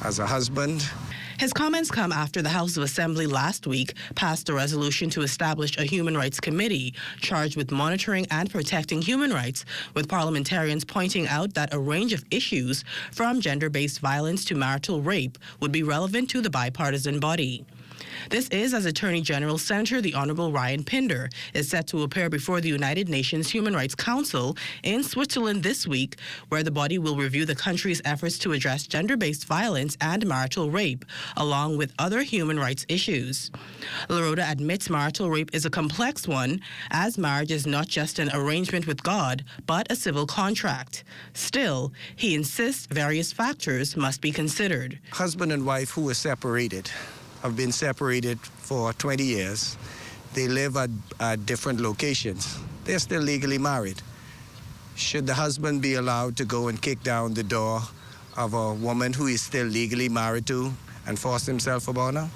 as a husband. His comments come after the House of Assembly last week passed a resolution to establish a Human Rights Committee charged with monitoring and protecting human rights, with parliamentarians pointing out that a range of issues, from gender-based violence to marital rape, would be relevant to the bipartisan body. This is as Attorney General Senator the Honorable Ryan Pinder is set to appear before the United Nations Human Rights Council in Switzerland this week, where the body will review the country's efforts to address gender-based violence and marital rape, along with other human rights issues. LaRota admits marital rape is a complex one, as marriage is not just an arrangement with God, but a civil contract. Still, he insists various factors must be considered. Husband and wife who were separated have been separated for 20 years. They live at different locations. They're still legally married. Should the husband be allowed to go and kick down the door of a woman who is still legally married to and force himself upon her?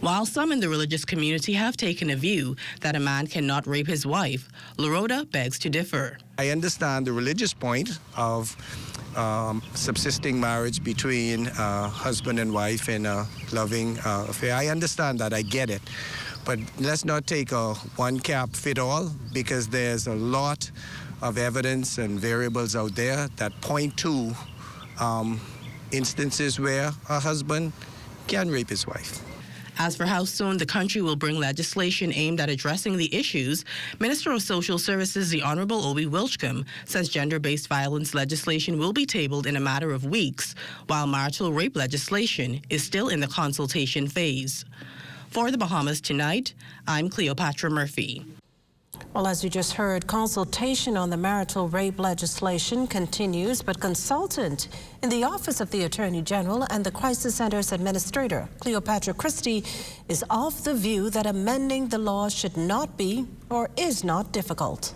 While some in the religious community have taken a view that a man cannot rape his wife, LaRota begs to differ. I understand the religious point of subsisting marriage between husband and wife in a loving affair. I understand that, I get it. But let's not take a one-cap-fit-all, because there's a lot of evidence and variables out there that point to instances where a husband can rape his wife. As for how soon the country will bring legislation aimed at addressing the issues, Minister of Social Services, the Honorable Obi Wilchcombe, says gender-based violence legislation will be tabled in a matter of weeks, while marital rape legislation is still in the consultation phase. For the Bahamas Tonight, I'm Cleopatra Murphy. Well, as you just heard, consultation on the marital rape legislation continues, but consultant in the Office of the Attorney General and the Crisis Center's administrator, Cleopatra Christie, is of the view that amending the law should not be or is not difficult.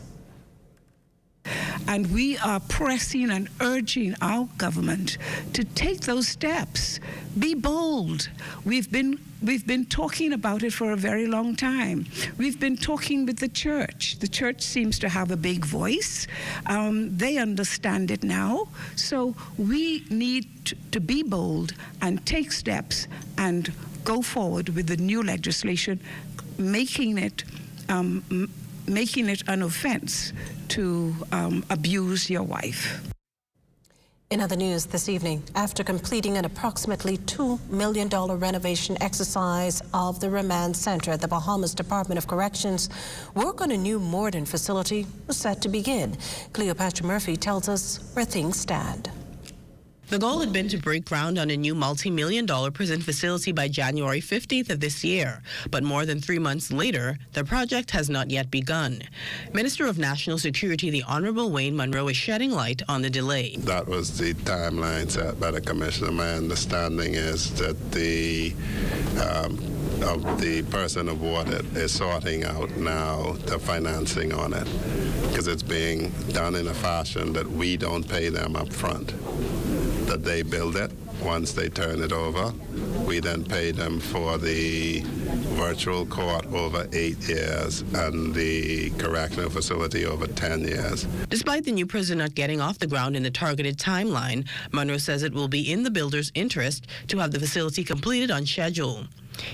And we are pressing and urging our government to take those steps. Be bold. We've been talking about it for a very long time. We've been talking with the church. The church seems to have a big voice. They understand it now. So we need to be bold and take steps and go forward with the new legislation, making it an offense to abuse your wife. In other news this evening, after completing an approximately $2 million renovation exercise of the remand center at the Bahamas Department of Corrections, work on a new modern facility was set to begin. Cleopatra Murphy tells us where things stand. The goal had been to break ground on a new multi-million-dollar prison facility by January 15th of this year, but more than 3 months later, the project has not yet begun. Minister of National Security, the Honorable Wayne Munro, is shedding light on the delay. That was the timeline set by the Commissioner. My understanding is that the person awarded is sorting out now the financing on it, because it's being done in a fashion that we don't pay them up front. That they build it. Once they turn it over, we then pay them for the virtual court over 8 years and the correctional facility over 10 years. Despite the new prison not getting off the ground in the targeted timeline, Munro says it will be in the builder's interest to have the facility completed on schedule.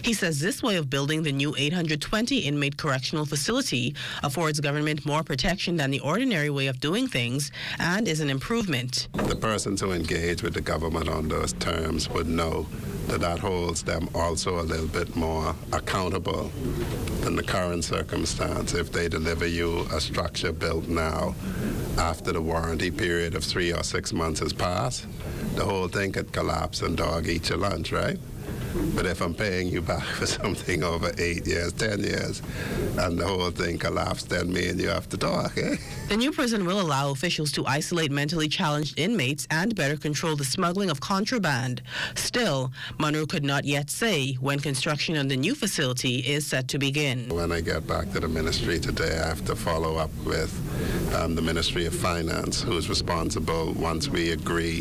He says this way of building the new 820-inmate correctional facility affords government more protection than the ordinary way of doing things and is an improvement. The persons who engage with the government on those terms would know that that holds them also a little bit more accountable than the current circumstance. If they deliver you a structure built now, after the warranty period of 3 or 6 months has passed, the whole thing could collapse and dog eat your lunch, right? But if I'm paying you back for something over 8 years, 10 years, and the whole thing collapsed, then me and you have to talk, eh? The new prison will allow officials to isolate mentally challenged inmates and better control the smuggling of contraband. Still, Munro could not yet say when construction on the new facility is set to begin. When I get back to the ministry today, I have to follow up with the Ministry of Finance, who's responsible once we agree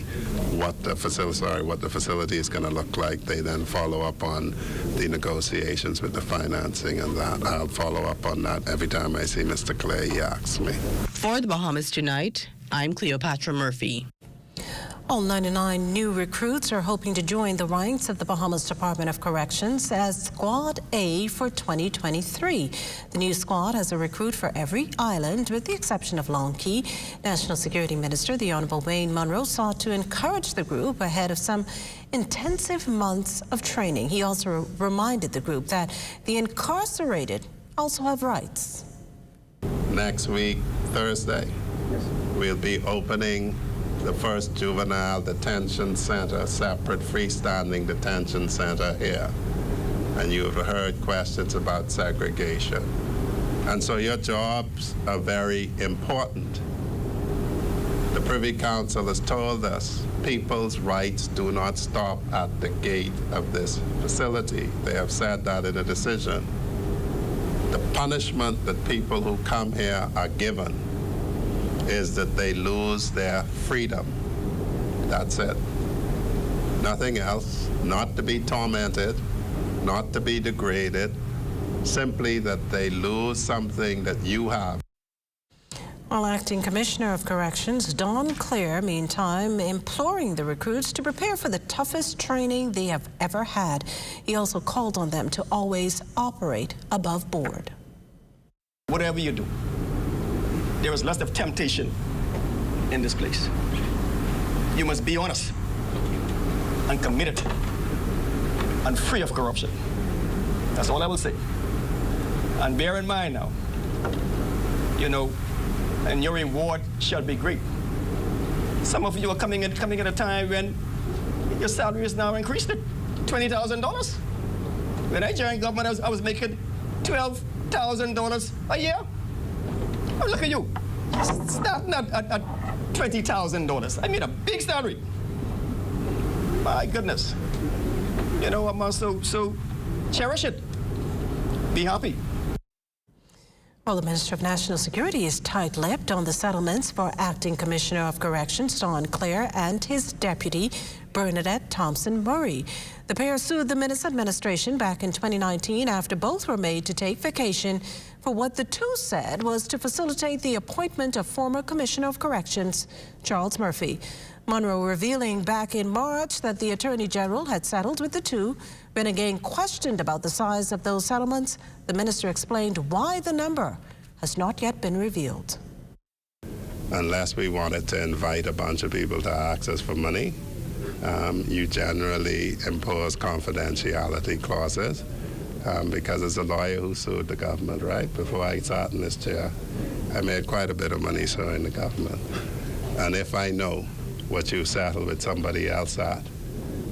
what the facility is going to look like. They then follow up on the negotiations with the financing and that. I'll follow up on that every time I see Mr. Clay. He asks me. For the Bahamas Tonight, I'm Cleopatra Murphy. All 99 new recruits are hoping to join the ranks of the Bahamas Department of Corrections as Squad A for 2023. The new squad has a recruit for every island, with the exception of Long Key. National Security Minister, the Honorable Wayne Munro, sought to encourage the group ahead of some intensive months of training. He also reminded the group that the incarcerated also have rights. Next week, Thursday, we'll be opening the first juvenile detention center, separate freestanding detention center here. And you've heard questions about segregation. And so your jobs are very important. The Privy Council has told us people's rights do not stop at the gate of this facility. They have said that in a decision. The punishment that people who come here are given is that they lose their freedom. That's it. Nothing else. Not to be tormented, not to be degraded, simply that they lose something that you have. While Acting Commissioner of Corrections, Don Clare, meantime, imploring the recruits to prepare for the toughest training they have ever had. He also called on them to always operate above board. Whatever you do, there is lots of temptation in this place. You must be honest and committed and free of corruption. That's all I will say. And bear in mind now, you know, and your reward shall be great. Some of you are coming at a time when your salary is now increased to $20,000. When I joined government, I was making $12,000 a year. Oh, look at you, starting at $20,000. I mean, a big salary. My goodness. You know, I'm also so cherish it. Be happy. Well, the Minister of National Security is tight-lipped on the settlements for Acting Commissioner of Corrections Don Clare and his deputy, Bernadette Thompson Murray. The pair sued the Minnis administration back in 2019 after both were made to take vacation for what the two said was to facilitate the appointment of former Commissioner of Corrections, Charles Murphy. Monroe revealing back in March that the Attorney General had settled with the two. When again questioned about the size of those settlements, the minister explained why the number has not yet been revealed. Unless we wanted to invite a bunch of people to ask us for money, you generally impose confidentiality clauses because it's a lawyer who sued the government, right? Before I sat in this chair, I made quite a bit of money suing the government. And if I know what you settle with somebody else at,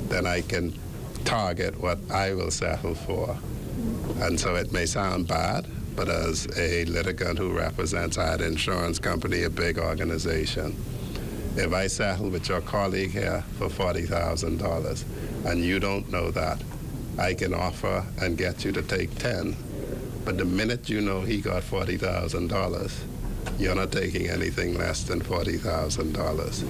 then I can target what I will settle for. And so it may sound bad, but as a litigant who represents an insurance company, a big organization, if I settle with your colleague here for $40,000 and you don't know that, I can offer and get you to take 10. But the minute you know he got $40,000, you're not taking anything less than $40,000.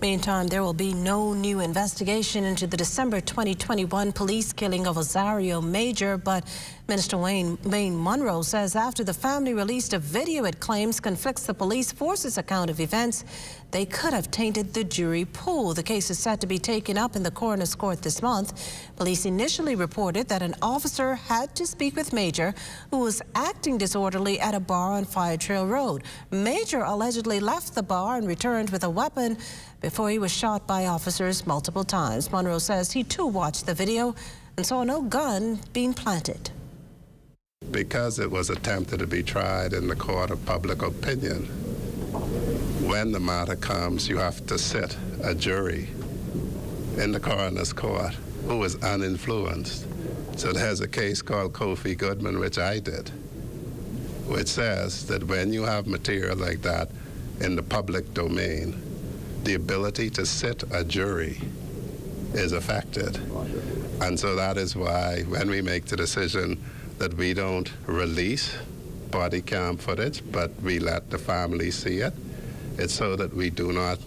Meantime, there will be no new investigation into the December 2021 police killing of Osario Major, but Minister Wayne Monroe says after the family released a video it claims conflicts the police force's account of events, they could have tainted the jury pool. The case is set to be taken up in the coroner's court this month. Police initially reported that an officer had to speak with Major, who was acting disorderly at a bar on Fire Trail Road. Major allegedly left the bar and returned with a weapon before he was shot by officers multiple times. Monroe says he too watched the video and saw no gun being planted. Because it was attempted to be tried in the court of public opinion, when the matter comes, you have to sit a jury in the coroner's court who is uninfluenced. So there's a case called Kofi Goodman, which I did, which says that when you have material like that in the public domain, the ability to sit a jury is affected. And so that is why when we make the decision that we don't release body cam footage, but we let the family see it, it's so that we do not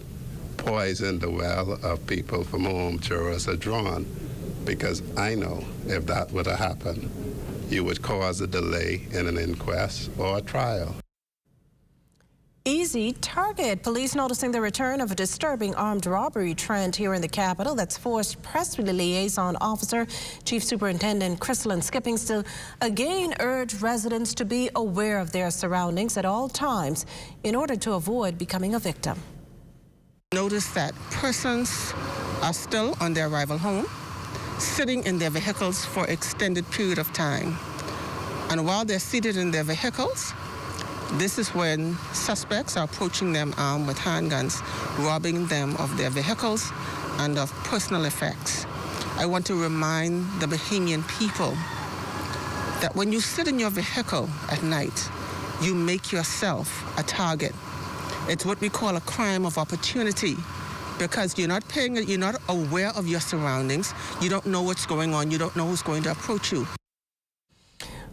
poison the well of people from whom jurors are drawn. Because I know if that were to happen, you would cause a delay in an inquest or a trial. Easy target. Police noticing the return of a disturbing armed robbery trend here in the capital that's forced press liaison officer Chief Superintendent Crystalline Skippings to again urge residents to be aware of their surroundings at all times in order to avoid becoming a victim. Notice that persons are still on their arrival home, sitting in their vehicles for extended period of time. And while they're seated in their vehicles, this is when suspects are approaching them armed with handguns, robbing them of their vehicles and of personal effects. I want to remind the Bahamian people that when you sit in your vehicle at night, you make yourself a target. It's what we call a crime of opportunity, because you're not aware of your surroundings, you don't know what's going on, you don't know who's going to approach you.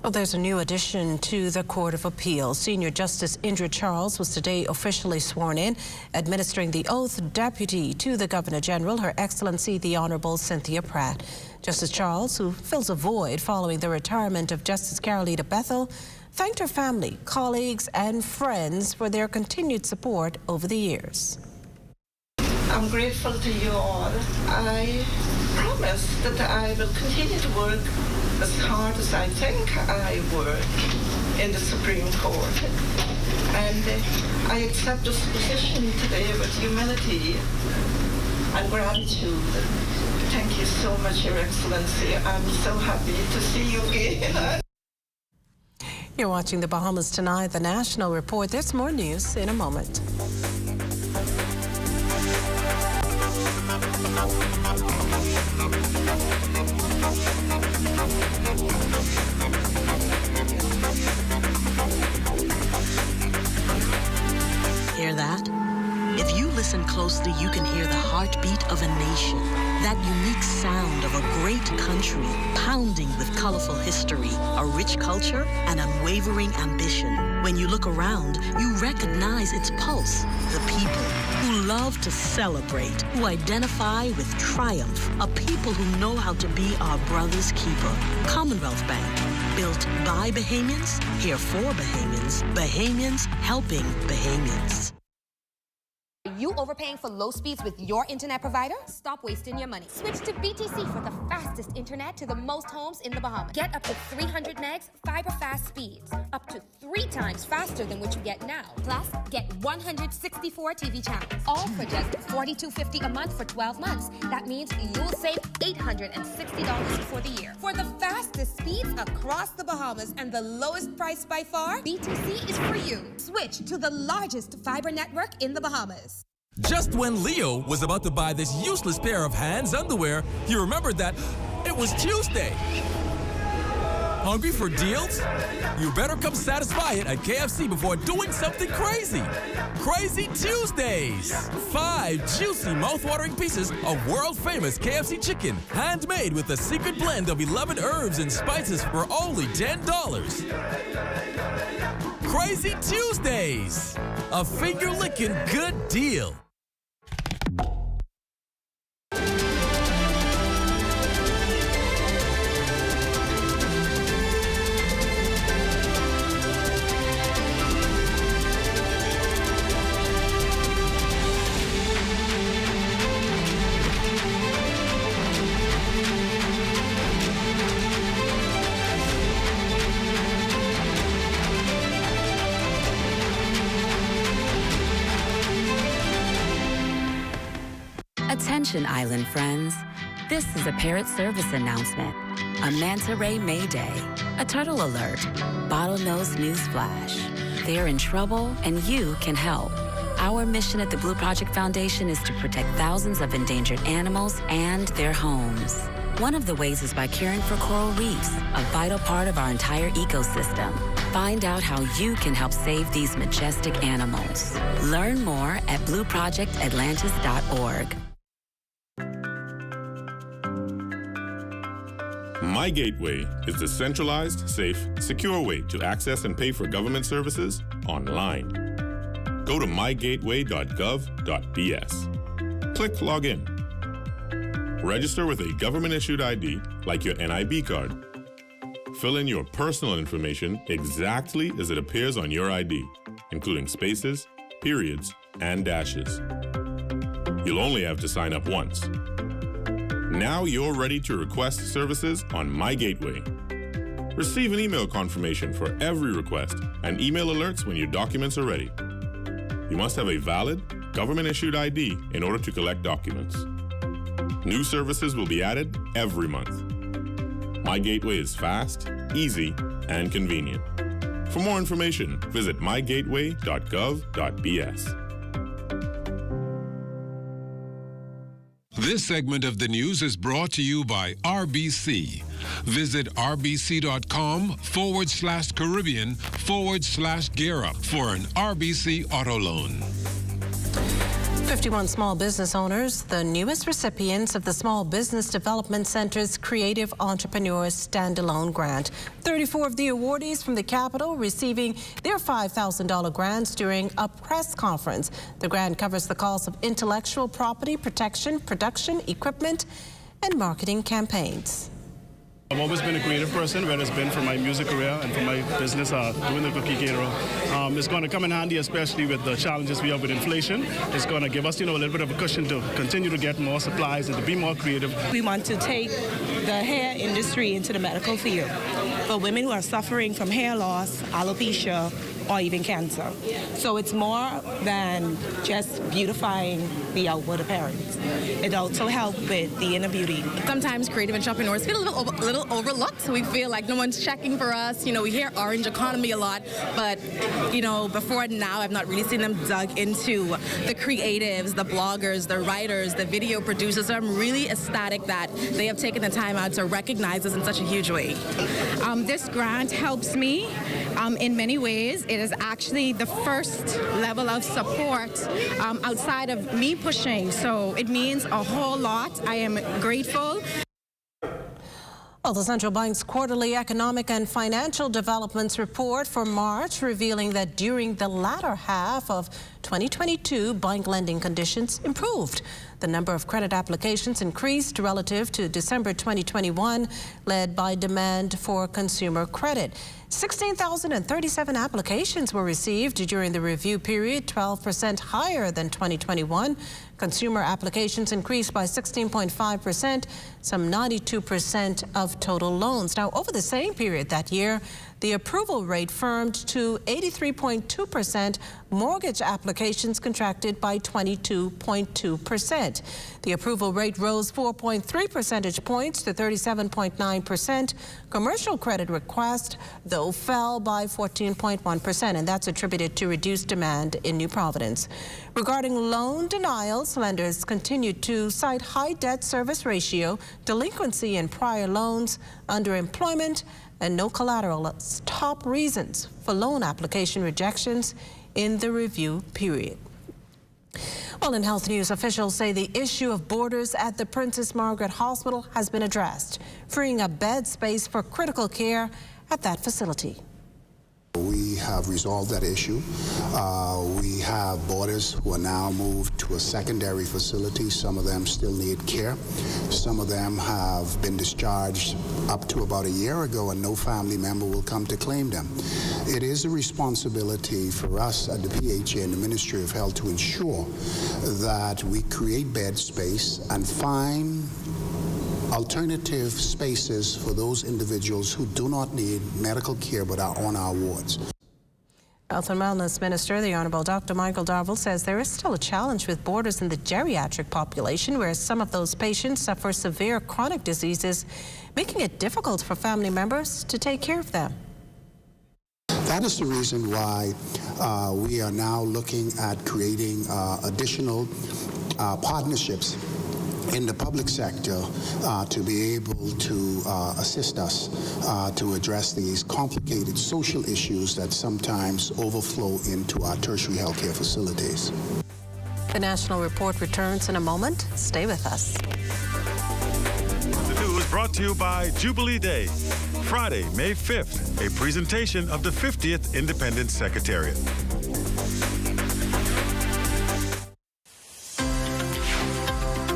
Well, there's a new addition to the Court of Appeal. Senior Justice Indra Charles was today officially sworn in, administering the oath deputy to the Governor General, Her Excellency the Honorable Cynthia Pratt. Justice Charles, who fills a void following the retirement of Justice Carolita Bethel, thanked her family, colleagues, and friends for their continued support over the years. I'm grateful to you all. I promise that I will continue to work as hard as I think I work in the Supreme Court. And I accept this position today with humility and gratitude Thank you so much, Your Excellency. I'm so happy to see you again. You're watching the Bahamas Tonight, the National Report. There's more news in a moment. Hear that? If you listen closely, you can hear the heartbeat of a nation. That unique sound of a great country, pounding with colorful history, a rich culture, and unwavering ambition. When you look around, you recognize its pulse. The people who love to celebrate, who identify with triumph, a people who know how to be our brother's keeper. Commonwealth Bank, built by Bahamians, here for Bahamians, Bahamians helping Bahamians. Are you overpaying for low speeds with your internet provider? Stop wasting your money. Switch to BTC for the fastest internet to the most homes in the Bahamas. Get up to 300 megs fiber fast speeds, up to 3 times faster than what you get now. Plus, get 164 TV channels, all for just $42.50 a month for 12 months. That means you'll save $860 for the year. For the fastest speeds across the Bahamas and the lowest price by far, BTC is for you. Switch to the largest fiber network in the Bahamas. Just when Leo was about to buy this useless pair of Hands underwear, he remembered that it was Tuesday. Hungry for deals? You better come satisfy it at KFC before doing something crazy. Crazy Tuesdays! 5 juicy, mouth-watering pieces of world-famous KFC chicken, handmade with a secret blend of 11 herbs and spices for only $10. Crazy Tuesdays! A finger-licking good deal. Attention island friends, this is a parrot service announcement. A manta ray mayday, a turtle alert, bottlenose news flash. They're in trouble and you can help. Our mission at the Blue Project Foundation is to protect thousands of endangered animals and their homes. One of the ways is by caring for coral reefs, a vital part of our entire ecosystem. Find out how you can help save these majestic animals. Learn more at blueprojectatlantis.org. My Gateway is the centralized, safe, secure way to access and pay for government services online. Go to mygateway.gov.bs. Click Login. Register with a government-issued ID like your NIB card. Fill in your personal information exactly as it appears on your ID, including spaces, periods, and dashes. You'll only have to sign up once. Now you're ready to request services on My Gateway. Receive an email confirmation for every request and email alerts when your documents are ready. You must have a valid, government-issued ID in order to collect documents. New services will be added every month. My Gateway is fast, easy, and convenient. For more information, visit mygateway.gov.bs. This segment of the news is brought to you by RBC. Visit rbc.com/Caribbean/gear up for an RBC auto loan. 51 small business owners, the newest recipients of the Small Business Development Center's Creative Entrepreneurs Standalone Grant. 34 of the awardees from the capital receiving their $5,000 grants during a press conference. The grant covers the cost of intellectual property protection, production, equipment, and marketing campaigns. I've always been a creative person, whether it's been for my music career and for my business, doing the cookie caterer. It's going to come in handy, especially with the challenges we have with inflation. It's going to give us, a little bit of a cushion to continue to get more supplies and to be more creative. We want to take the hair industry into the medical field for women who are suffering from hair loss, alopecia, or even cancer. So it's more than just beautifying the outward appearance. It also helped with the inner beauty. Sometimes creative entrepreneurs feel a little overlooked. We feel like no one's checking for us. We hear orange economy a lot, but before now, I've not really seen them dug into the creatives, the bloggers, the writers, the video producers. So I'm really ecstatic that they have taken the time out to recognize us in such a huge way. This grant helps me in many ways. It is actually the first level of support outside of me pushing. So it means a whole lot. I am grateful. Well, the central bank's quarterly economic and financial developments report for March revealing that during the latter half of 2022, bank lending conditions improved. The number of credit applications increased relative to December 2021, led by demand for consumer credit. 16,037 applications were received during the review period, 12% higher than 2021. Consumer applications increased by 16.5%, some 92% of total loans. Now, over the same period that year, the approval rate firmed to 83.2%. Mortgage applications contracted by 22.2%. The approval rate rose 4.3 percentage points to 37.9%. Commercial credit requests, though, fell by 14.1%, and that's attributed to reduced demand in New Providence. Regarding loan denials, lenders continued to cite high debt service ratio, delinquency in prior loans, underemployment, and no collateral as top reasons for loan application rejections in the review period. Well, in health news, officials say the issue of borders at the Princess Margaret Hospital has been addressed, freeing up bed space for critical care at that facility. We have resolved that issue. We have boarders who are now moved to a secondary facility. Some of them still need care. Some of them have been discharged up to about a year ago, and no family member will come to claim them. It is a responsibility for us at the PHA and the Ministry of Health to ensure that we create bed space and find alternative spaces for those individuals who do not need medical care but are on our wards. Health and Wellness Minister, the Honourable Dr. Michael Darville, says there is still a challenge with borders in the geriatric population, where some of those patients suffer severe chronic diseases, making it difficult for family members to take care of them. That is the reason why we are now looking at creating additional partnerships in the public sector to be able to assist us to address these complicated social issues that sometimes overflow into our tertiary healthcare facilities. The National Report returns in a moment. Stay with us. The news brought to you by Jubilee Day, Friday, May 5th, a presentation of the 50th Independence Secretariat.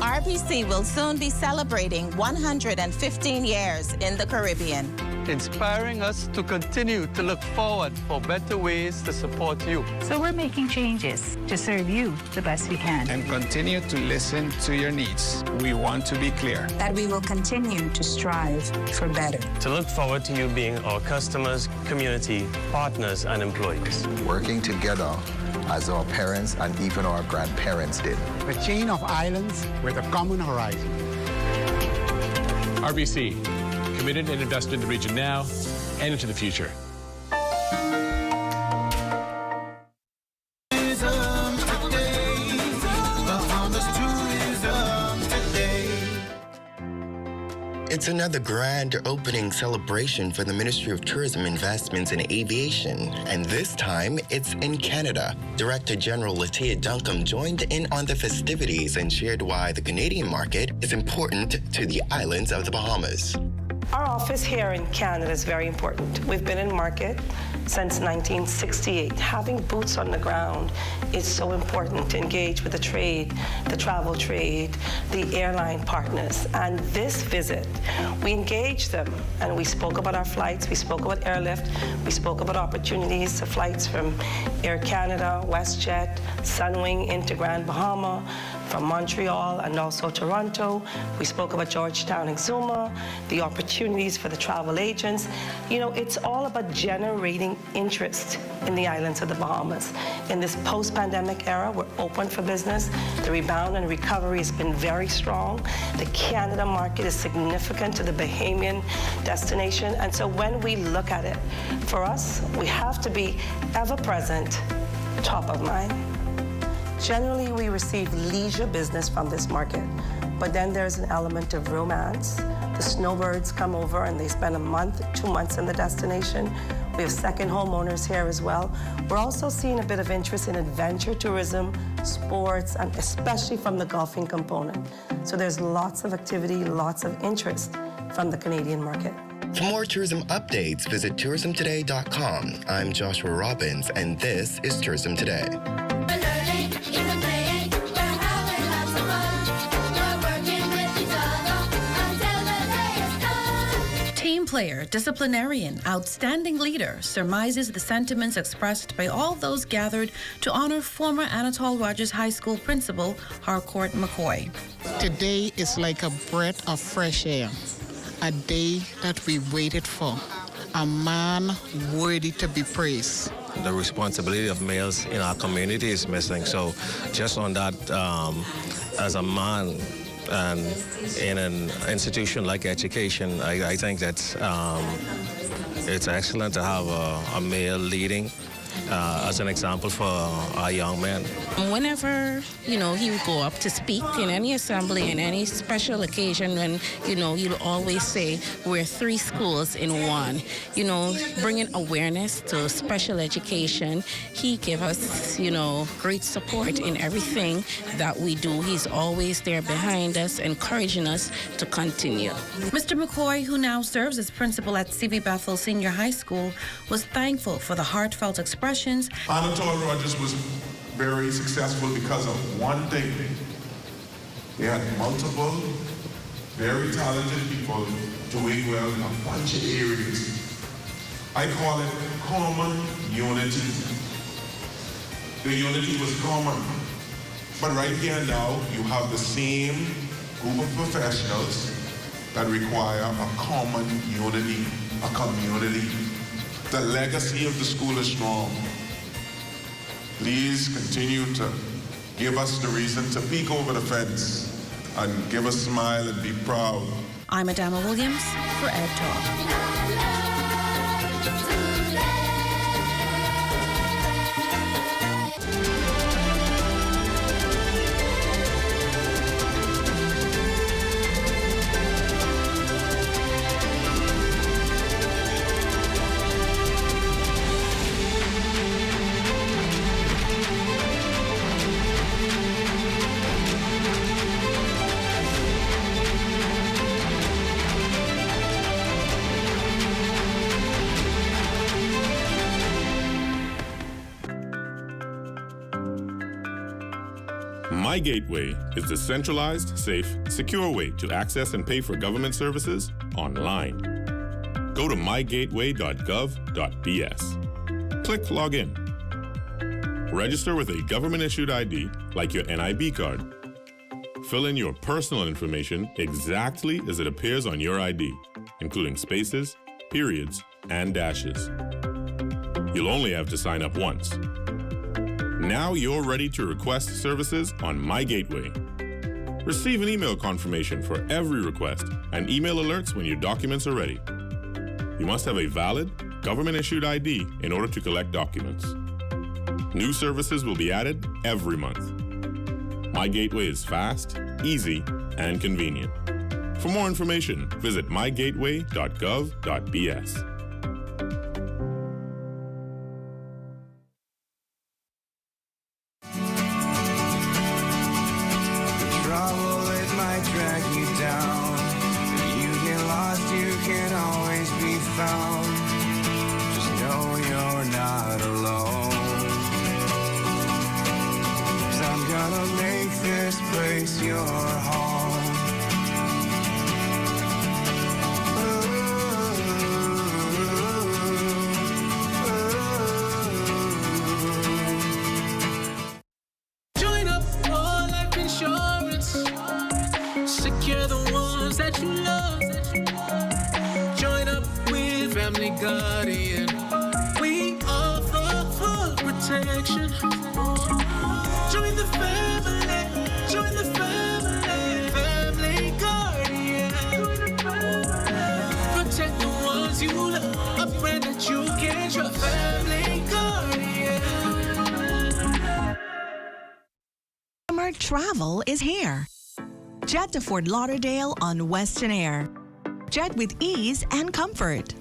RPC will soon be celebrating 115 years in the Caribbean, inspiring us to continue to look forward for better ways to support you. So we're making changes to serve you the best we can. And continue to listen to your needs. We want to be clear that we will continue to strive for better. To look forward to you being our customers, community, partners, and employees. Working together as our parents and even our grandparents did. A chain of islands with a common horizon. RBC, committed and invested in the region now and into the future. It's another grand opening celebration for the Ministry of Tourism, Investments and Aviation, and this time it's in Canada. Director General Latia Duncombe joined in on the festivities and shared why the Canadian market is important to the islands of the Bahamas. Our office here in Canada is very important. We've been in market since 1968. Having boots on the ground is so important to engage with the trade, the travel trade, the airline partners. And this visit, we engaged them and we spoke about our flights, we spoke about airlift, we spoke about opportunities, the flights from Air Canada, WestJet, Sunwing into Grand Bahama, from Montreal and also Toronto. We spoke about Georgetown, Exuma, the opportunities for the travel agents. You know, it's all about generating interest in the islands of the Bahamas. In this post-pandemic era, we're open for business. The rebound and recovery has been very strong. The Canada market is significant to the Bahamian destination. And so when we look at it, for us, we have to be ever present, top of mind. Generally, we receive leisure business from this market, but then there's an element of romance. The snowbirds come over and they spend a month, 2 months in the destination. We have second homeowners here as well. We're also seeing a bit of interest in adventure tourism, sports, and especially from the golfing component. So there's lots of activity, lots of interest from the Canadian market. For more tourism updates, visit tourismtoday.com. I'm Joshua Robbins, and this is Tourism Today. Team player, disciplinarian, outstanding leader surmises the sentiments expressed by all those gathered to honor former Anatole Rogers High School principal Harcourt McCoy. Today is like a breath of fresh air, a day that we waited for, a man worthy to be praised. The responsibility of males in our community is missing. So just on that, as a man and in an institution like education, I think that it's excellent to have a male leading as an example for our young men. Whenever, he would go up to speak in any assembly, in any special occasion, and, he'll always say, we're 3 schools in one. Bringing awareness to special education. He gave us, great support in everything that we do. He's always there behind us, encouraging us to continue. Mr. McCoy, who now serves as principal at C.V. Bethel Senior High School, was thankful for the heartfelt expressions. Anatole Rogers was very successful because of one thing. They had multiple, very talented people doing well in a bunch of areas. I call it common unity. The unity was common. But right here now, you have the same group of professionals that require a common unity, a community. The legacy of the school is strong. Please continue to give us the reason to peek over the fence and give a smile and be proud. I'm Adama Williams for Ed Talk. My Gateway is the centralized, safe, secure way to access and pay for government services online. Go to mygateway.gov.bs. Click Login. Register with a government-issued ID like your NIB card. Fill in your personal information exactly as it appears on your ID, including spaces, periods, and dashes. You'll only have to sign up once. Now you're ready to request services on My Gateway. Receive an email confirmation for every request and email alerts when your documents are ready. You must have a valid, government-issued ID in order to collect documents. New services will be added every month. My Gateway is fast, easy, and convenient. For more information, visit mygateway.gov.bs. protection. Join the family, join the family, family guardian. Protect the ones you love, a friend that you can trust, family guardian. Summer travel is here. Jet to Fort Lauderdale on Western Air. Jet with ease and comfort.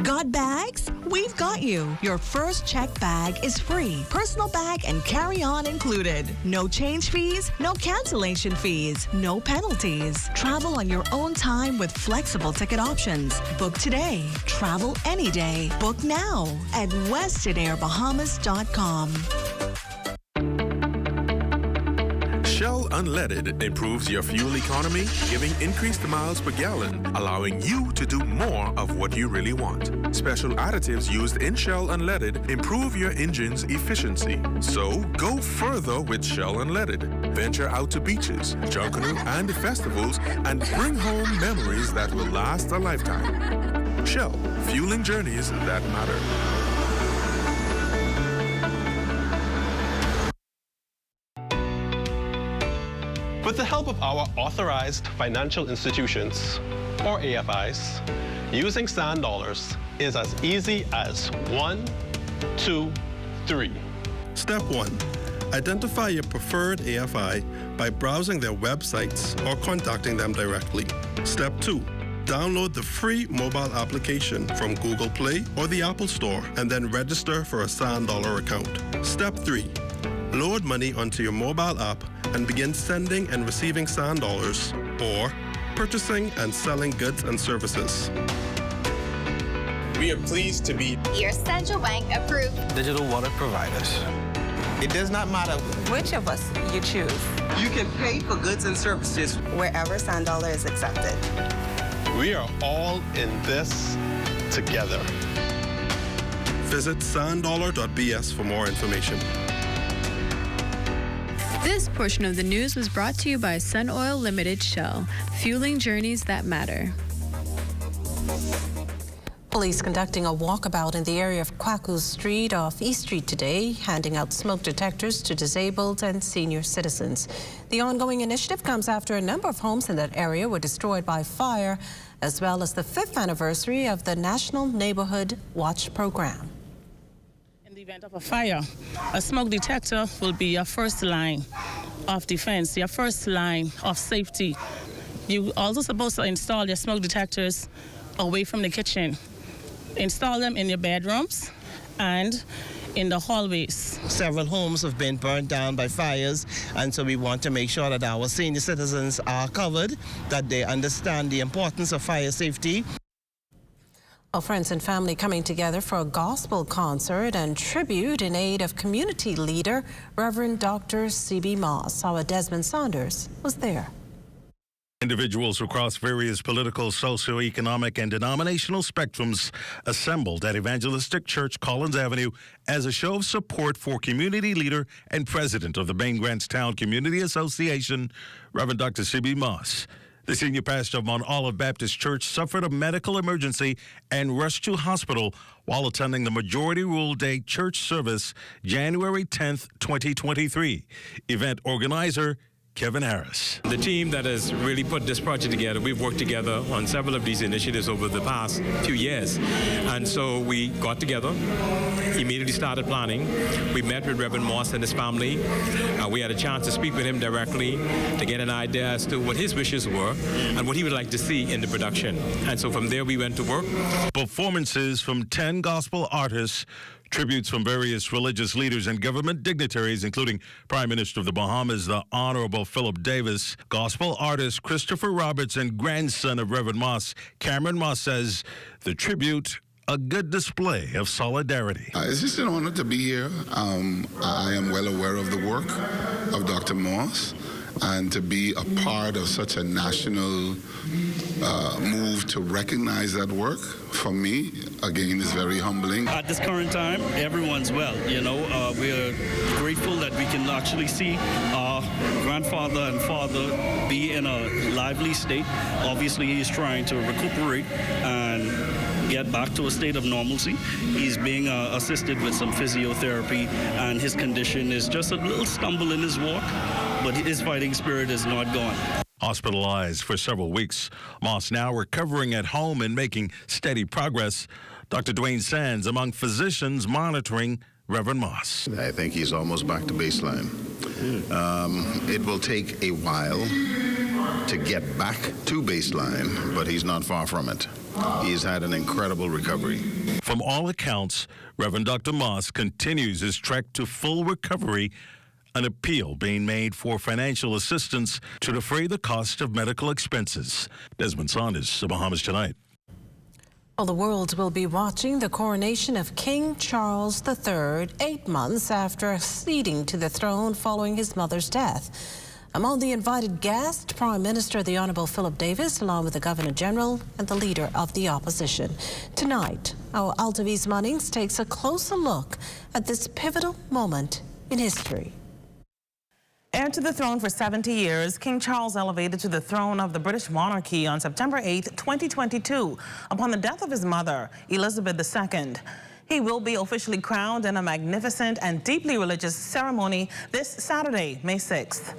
Got bags? We've got you. Your first checked bag is free. Personal bag and carry-on included. No change fees, no cancellation fees, no penalties. Travel on your own time with flexible ticket options. Book today. Travel any day. Book now at WesternAirBahamas.com. Shell Unleaded improves your fuel economy, giving increased miles per gallon, allowing you to do more of what you really want. Special additives used in Shell Unleaded improve your engine's efficiency. So go further with Shell Unleaded. Venture out to beaches, Junkanoo, and festivals and bring home memories that will last a lifetime. Shell, fueling journeys that matter. With the help of our authorized financial institutions, or AFIs, using sand dollars is as easy as 1, 2, 3. Step 1. Identify your preferred AFI by browsing their websites or contacting them directly. Step 2. Download the free mobile application from Google Play or the Apple Store and then register for a sand dollar account. Step 3. Load money onto your mobile app and begin sending and receiving sand dollars or purchasing and selling goods and services. We are pleased to be your central bank approved digital wallet providers. It does not matter which of us you choose. You can pay for goods and services wherever sand dollar is accepted. We are all in this together. Visit sanddollar.bs for more information. This portion of the news was brought to you by Sun Oil Limited Shell, fueling journeys that matter. Police conducting a walkabout in the area of Kwaku Street off East Street today, handing out smoke detectors to disabled and senior citizens. The ongoing initiative comes after a number of homes in that area were destroyed by fire, as well as the 5th anniversary of the National Neighborhood Watch Program. In the event of a fire, a smoke detector will be your first line of defense, your first line of safety. You're also supposed to install your smoke detectors away from the kitchen. Install them in your bedrooms and in the hallways. Several homes have been burned down by fires, and so we want to make sure that our senior citizens are covered, that they understand the importance of fire safety. Well, friends and family coming together for a gospel concert and tribute in aid of community leader Reverend Dr. C.B. Moss. Our Desmond Saunders was there. Individuals across various political, socioeconomic, and denominational spectrums assembled at Evangelistic Church, Collins Avenue, as a show of support for community leader and president of the Main Grantstown Community Association, Reverend Dr. C.B. Moss. The senior pastor of Mount Olive Baptist Church suffered a medical emergency and rushed to hospital while attending the Majority Rule Day church service January 10th, 2023. Event organizer Kevin Harris. The team that has really put this project together, we've worked together on several of these initiatives over the past few years. And so we got together, immediately started planning. We met with Reverend Moss and his family. We had a chance to speak with him directly to get an idea as to what his wishes were and what he would like to see in the production. And so from there we went to work. Performances from 10 gospel artists, tributes from various religious leaders and government dignitaries, including Prime Minister of the Bahamas, the Honorable Philip Davis, gospel artist Christopher Roberts, and grandson of Reverend Moss, Cameron Moss, says the tribute a good display of solidarity. It's just an honor to be here. I am well aware of the work of Dr. Moss, and to be a part of such a national move to recognize that work, for me, again, is very humbling. At this current time, everyone's well. We are grateful that we can actually see our grandfather and father be in a lively state. Obviously, he's trying to recuperate, and get back to a state of normalcy. He's being assisted with some physiotherapy, and his condition is just a little stumble in his walk, but his fighting spirit is not gone. Hospitalized for several weeks, Moss now recovering at home and making steady progress. Dr. Dwayne Sands among physicians monitoring Reverend Moss. I think he's almost back to baseline. It will take a while to get back to baseline, but he's not far from it. He's had an incredible recovery. From all accounts, Reverend Dr. Moss continues his trek to full recovery, an appeal being made for financial assistance to defray the cost of medical expenses. Desmond Saunders, The Bahamas Tonight. Well, the world will be watching the coronation of King Charles III 8 months after acceding to the throne following his mother's death. Among the invited guests, Prime Minister the Honourable Philip Davis, along with the Governor General and the Leader of the Opposition. Tonight, our Altavis Munnings takes a closer look at this pivotal moment in history. Heir to the throne for 70 years, King Charles elevated to the throne of the British monarchy on September 8, 2022, upon the death of his mother, Elizabeth II. He will be officially crowned in a magnificent and deeply religious ceremony this Saturday, May 6th.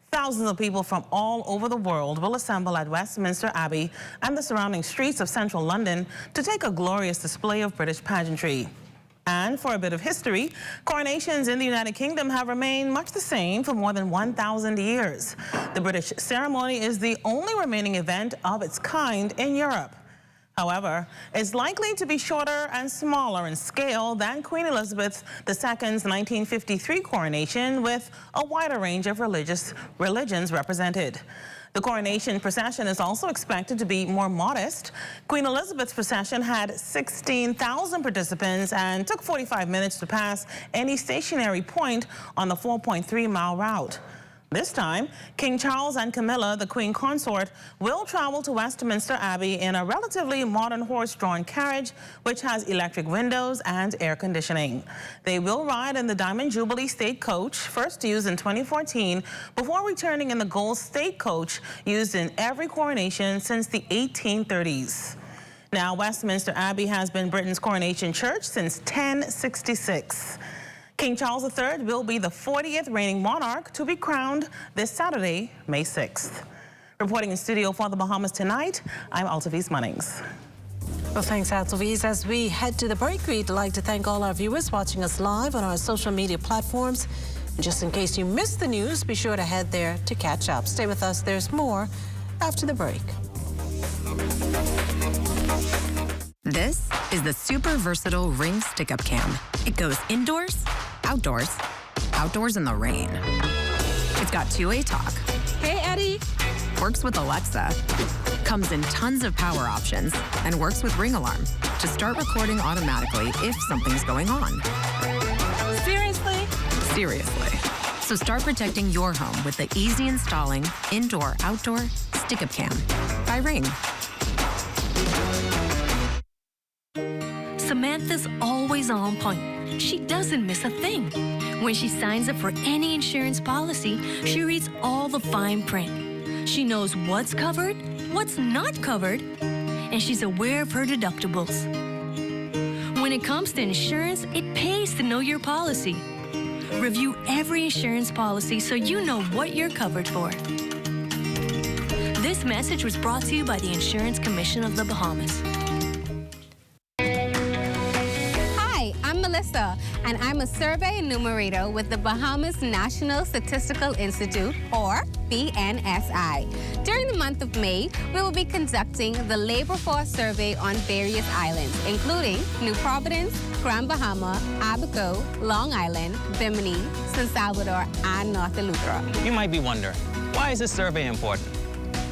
Thousands of people from all over the world will assemble at Westminster Abbey and the surrounding streets of central London to take a glorious display of British pageantry. And for a bit of history, coronations in the United Kingdom have remained much the same for more than 1,000 years. The British ceremony is the only remaining event of its kind in Europe. However, it's likely to be shorter and smaller in scale than Queen Elizabeth II's 1953 coronation, with a wider range of religions represented. The coronation procession is also expected to be more modest. Queen Elizabeth's procession had 16,000 participants and took 45 minutes to pass any stationary point on the 4.3-mile route. This time, King Charles and Camilla, the Queen Consort, will travel to Westminster Abbey in a relatively modern horse-drawn carriage, which has electric windows and air conditioning. They will ride in the Diamond Jubilee State Coach, first used in 2014, before returning in the Gold State Coach, used in every coronation since the 1830s. Now, Westminster Abbey has been Britain's coronation church since 1066. King Charles III will be the 40th reigning monarch to be crowned this Saturday, May 6th. Reporting in studio for The Bahamas Tonight, I'm Altavis Munnings. Well, thanks, Altavis. As we head to the break, we'd like to thank all our viewers watching us live on our social media platforms. And just in case you missed the news, be sure to head there to catch up. Stay with us. There's more after the break. This is the super versatile Ring Stick-Up Cam. It goes indoors, outdoors, outdoors in the rain. It's got two-way talk. Hey, Eddie. Works with Alexa. Comes in tons of power options and works with Ring Alarm to start recording automatically if something's going on. Seriously? Seriously. So start protecting your home with the easy installing indoor-outdoor Stick-Up Cam by Ring. Samantha's always on point. She doesn't miss a thing. When she signs up for any insurance policy, she reads all the fine print. She knows what's covered, what's not covered, and she's aware of her deductibles. When it comes to insurance, it pays to know your policy. Review every insurance policy so you know what you're covered for. This message was brought to you by the Insurance Commission of the Bahamas. I'm Melissa, and I'm a survey enumerator with the Bahamas National Statistical Institute, or BNSI. During the month of May, we will be conducting the labor force survey on various islands, including New Providence, Grand Bahama, Abaco, Long Island, Bimini, San Salvador, and North Eleuthera. You might be wondering, why is this survey important?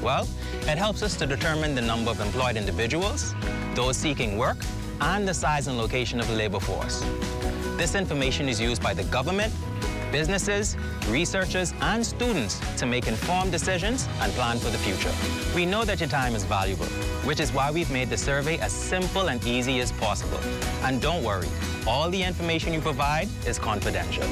Well, it helps us to determine the number of employed individuals, those seeking work, and the size and location of the labor force. This information is used by the government, businesses, researchers, and students to make informed decisions and plan for the future. We know that your time is valuable, which is why we've made the survey as simple and easy as possible. And don't worry, all the information you provide is confidential.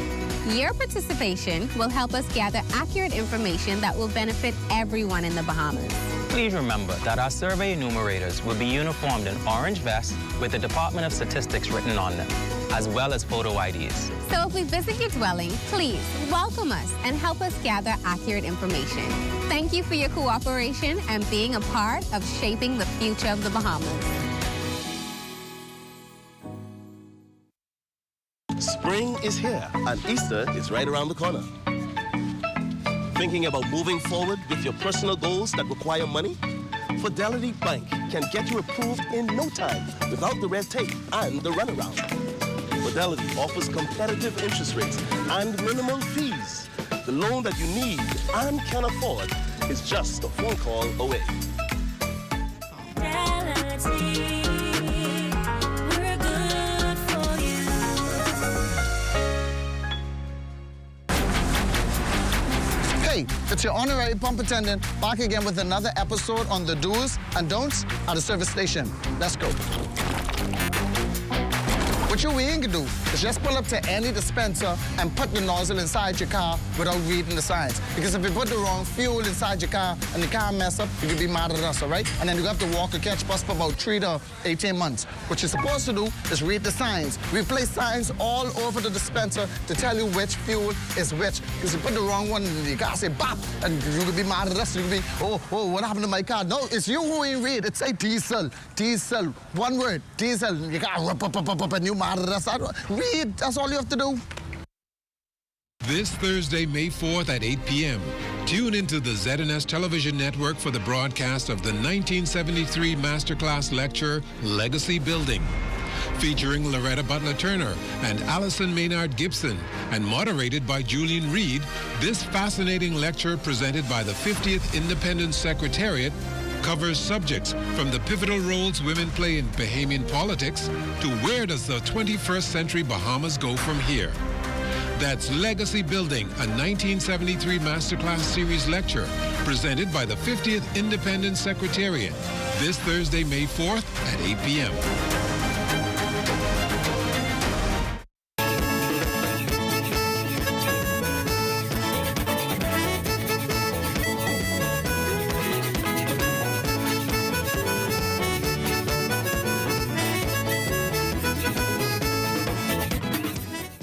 Your participation will help us gather accurate information that will benefit everyone in the Bahamas. Please remember that our survey enumerators will be uniformed in orange vests with the Department of Statistics written on them, as well as photo IDs. So if we visit your dwelling, please welcome us and help us gather accurate information. Thank you for your cooperation and being a part of shaping the future of the Bahamas. Spring is here and Easter is right around the corner. Thinking about moving forward with your personal goals that require money? Fidelity Bank can get you approved in no time without the red tape and the runaround. Fidelity offers competitive interest rates and minimum fees. The loan that you need and can afford is just a phone call away. Hey, it's your honorary pump attendant back again with another episode on the do's and don'ts at the service station. Let's go. What you ain't gonna do is just pull up to any dispenser and put the nozzle inside your car without reading the signs. Because if you put the wrong fuel inside your car and the car mess up, you could be mad at us, all right? And then you have to walk a catch bus for about 3 to 18 months. What you're supposed to do is read the signs. We place signs all over the dispenser to tell you which fuel is which. Because you put the wrong one in your car, say bop, and you could be mad at us. You could be, oh, what happened to my car? No, it's you who ain't read. It say diesel, diesel, one word, diesel. You got up, and you mad at us. Read, that's all you have to do. This Thursday, May 4th at 8 p.m., tune into the ZNS Television Network for the broadcast of the 1973 Masterclass lecture, Legacy Building, featuring Loretta Butler Turner and Allison Maynard Gibson, and moderated by Julian Reed. This fascinating lecture, presented by the 50th Independence Secretariat, covers subjects from the pivotal roles women play in Bahamian politics to where does the 21st century Bahamas go from here. That's Legacy Building, a 1973 Masterclass Series lecture presented by the 50th Independence Secretariat, this Thursday, May 4th at 8 p.m.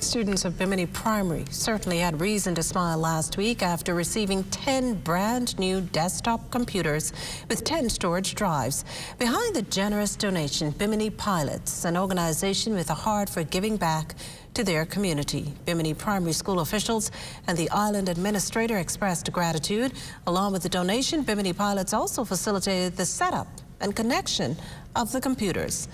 Students of Bimini Primary certainly had reason to smile last week after receiving 10 brand new desktop computers with 10 storage drives. Behind the generous donation, Bimini Pilots, an organization with a heart for giving back to their community. Bimini Primary School officials and the island administrator expressed gratitude. Along with the donation, Bimini Pilots also facilitated the setup and connection of the computers.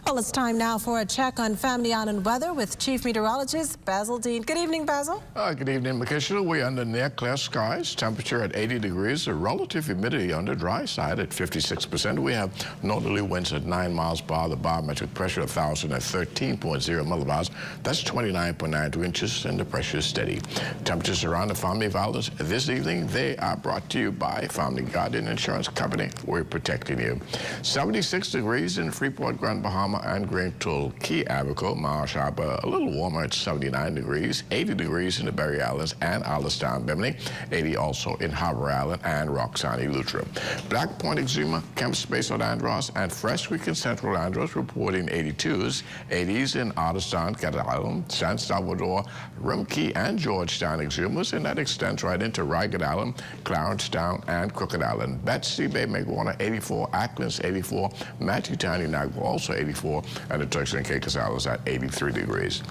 Well, it's time now for a check on Family Island weather with Chief Meteorologist Basil Dean. Good evening, Basil. Good evening, Makisha. We're under near clear skies, temperature at 80 degrees, a relative humidity on the dry side at 56%. We have northerly winds at 9 miles per hour, the barometric pressure 1,013.0 millibars. That's 29.92 inches, and the pressure is steady. Temperatures around the Family Islands this evening, they are brought to you by Family Guardian Insurance Company. We're protecting you. 76 degrees in Freeport, Grand Bahama, and Grand Toul, Key Abaco, Marsh Harbor, a little warmer at 79 degrees, 80 degrees in the Berry Islands and Allenstown, Bimini, 80 also in Harbour Island and Roxanne, Eleuthera. Black Point, Exuma, Kemp Space on Andros, and Fresh Creek in Central Andros reporting 82s, 80s in Otterstown, Cat Island, San Salvador, Rumkey, and Georgetown Exumas, and that extends right into Ragged Island, Clarencetown, and Crooked Island. Betsy Bay, Maguana, 84, Acklands, 84, Matthewtown, Inagua, also 84, and the Turks and Caicos Islands at 83 degrees.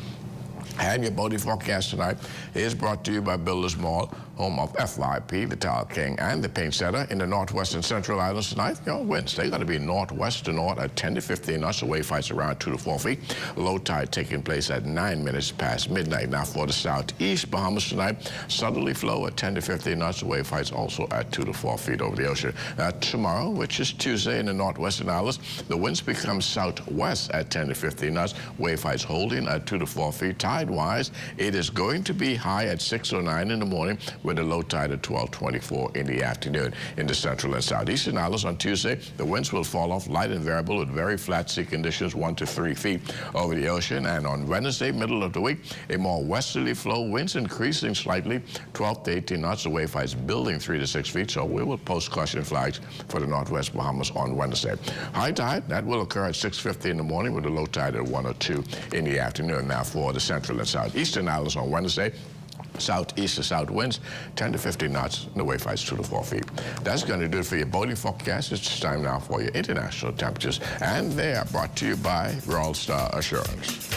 And your boating forecast tonight is brought to you by Builders Mall, home of FYP, the Tile King, and the Paint Center. In the northwest and central islands tonight, winds, they're going to be northwest to north at 10 to 15 knots. The wave heights around 2 to 4 feet. Low tide taking place at 9 minutes past midnight. Now for the southeast Bahamas tonight, southerly flow at 10 to 15 knots. The wave heights also at 2 to 4 feet over the ocean. Tomorrow, which is Tuesday in the northwestern islands, the winds become southwest at 10 to 15 knots. Wave heights holding at 2 to 4 feet. Tide tide-wise, it is going to be high at 6:09 in the morning with a low tide at 12:24 in the afternoon. In the central and southeastern islands on Tuesday, the winds will fall off light and variable with very flat sea conditions 1 to 3 feet over the ocean. And on Wednesday, middle of the week, a more westerly flow, winds increasing slightly, 12 to 18 knots. The wave height is building 3 to 6 feet, so we will post caution flags for the northwest Bahamas on Wednesday. High tide, that will occur at 6:50 in the morning with a low tide at 1 or 2 in the afternoon. Now for the central and southeastern islands on Wednesday, southeast to south winds 10 to 15 knots, and the wave height is 2 to 4 feet. That's going to do it for your boating forecast. It's time now for your international temperatures, and they are brought to you by Royal Star Assurance.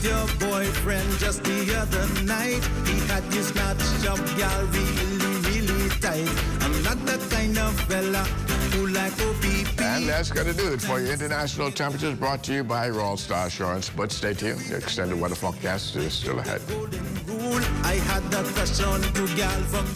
Your boyfriend just the other night, he had you snatched up, girl, really tight. I'm not the kind of fella who like OPP. And that's going to do it for your international temperatures, brought to you by Royal Star Assurance. But stay tuned, the extended weather forecast is still ahead. I had the crush on you, girl, from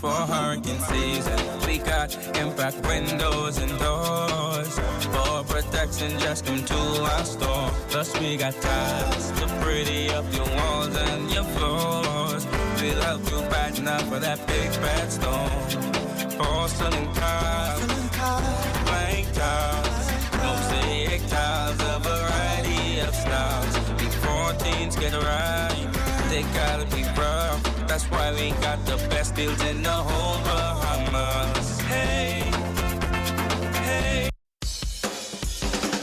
for hurricane season, we got impact windows and doors. For protection, just come to our store. Plus we got tiles to pretty up your walls and your floors. We'll help you brighten up for that big bad storm. Porcelain tiles, blank tiles, mosaic tiles, a variety of styles. These 14s get right, they gotta be rough. That's why we got the best deals in the whole Bahamas. Hey, hey.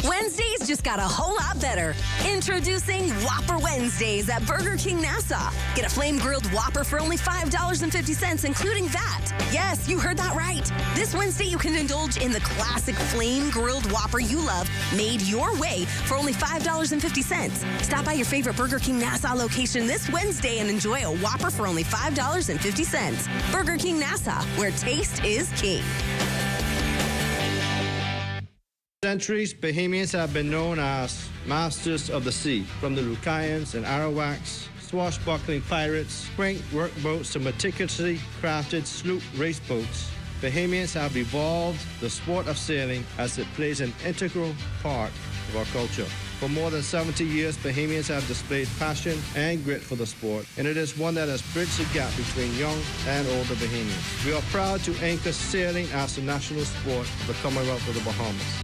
Wednesdays just got a whole lot better. Introducing Whopper Wednesdays at Burger King Nassau. Get a flame-grilled Whopper for only $5.50, including VAT. Yes, you heard that right. This Wednesday, you can indulge in the classic flame-grilled Whopper you love, made your way for only $5.50. Stop by your favorite Burger King Nassau location this Wednesday and enjoy a Whopper for only $5.50. Burger King Nassau, where taste is king. Centuries, Bahamians have been known as masters of the sea, from the Lucayans and Arawaks, swashbuckling pirates, quaint workboats to meticulously crafted sloop race boats. Bahamians have evolved the sport of sailing as it plays an integral part of our culture. For more than 70 years, Bahamians have displayed passion and grit for the sport, and it is one that has bridged the gap between young and older Bahamians. We are proud to anchor sailing as the national sport of the Commonwealth of the Bahamas.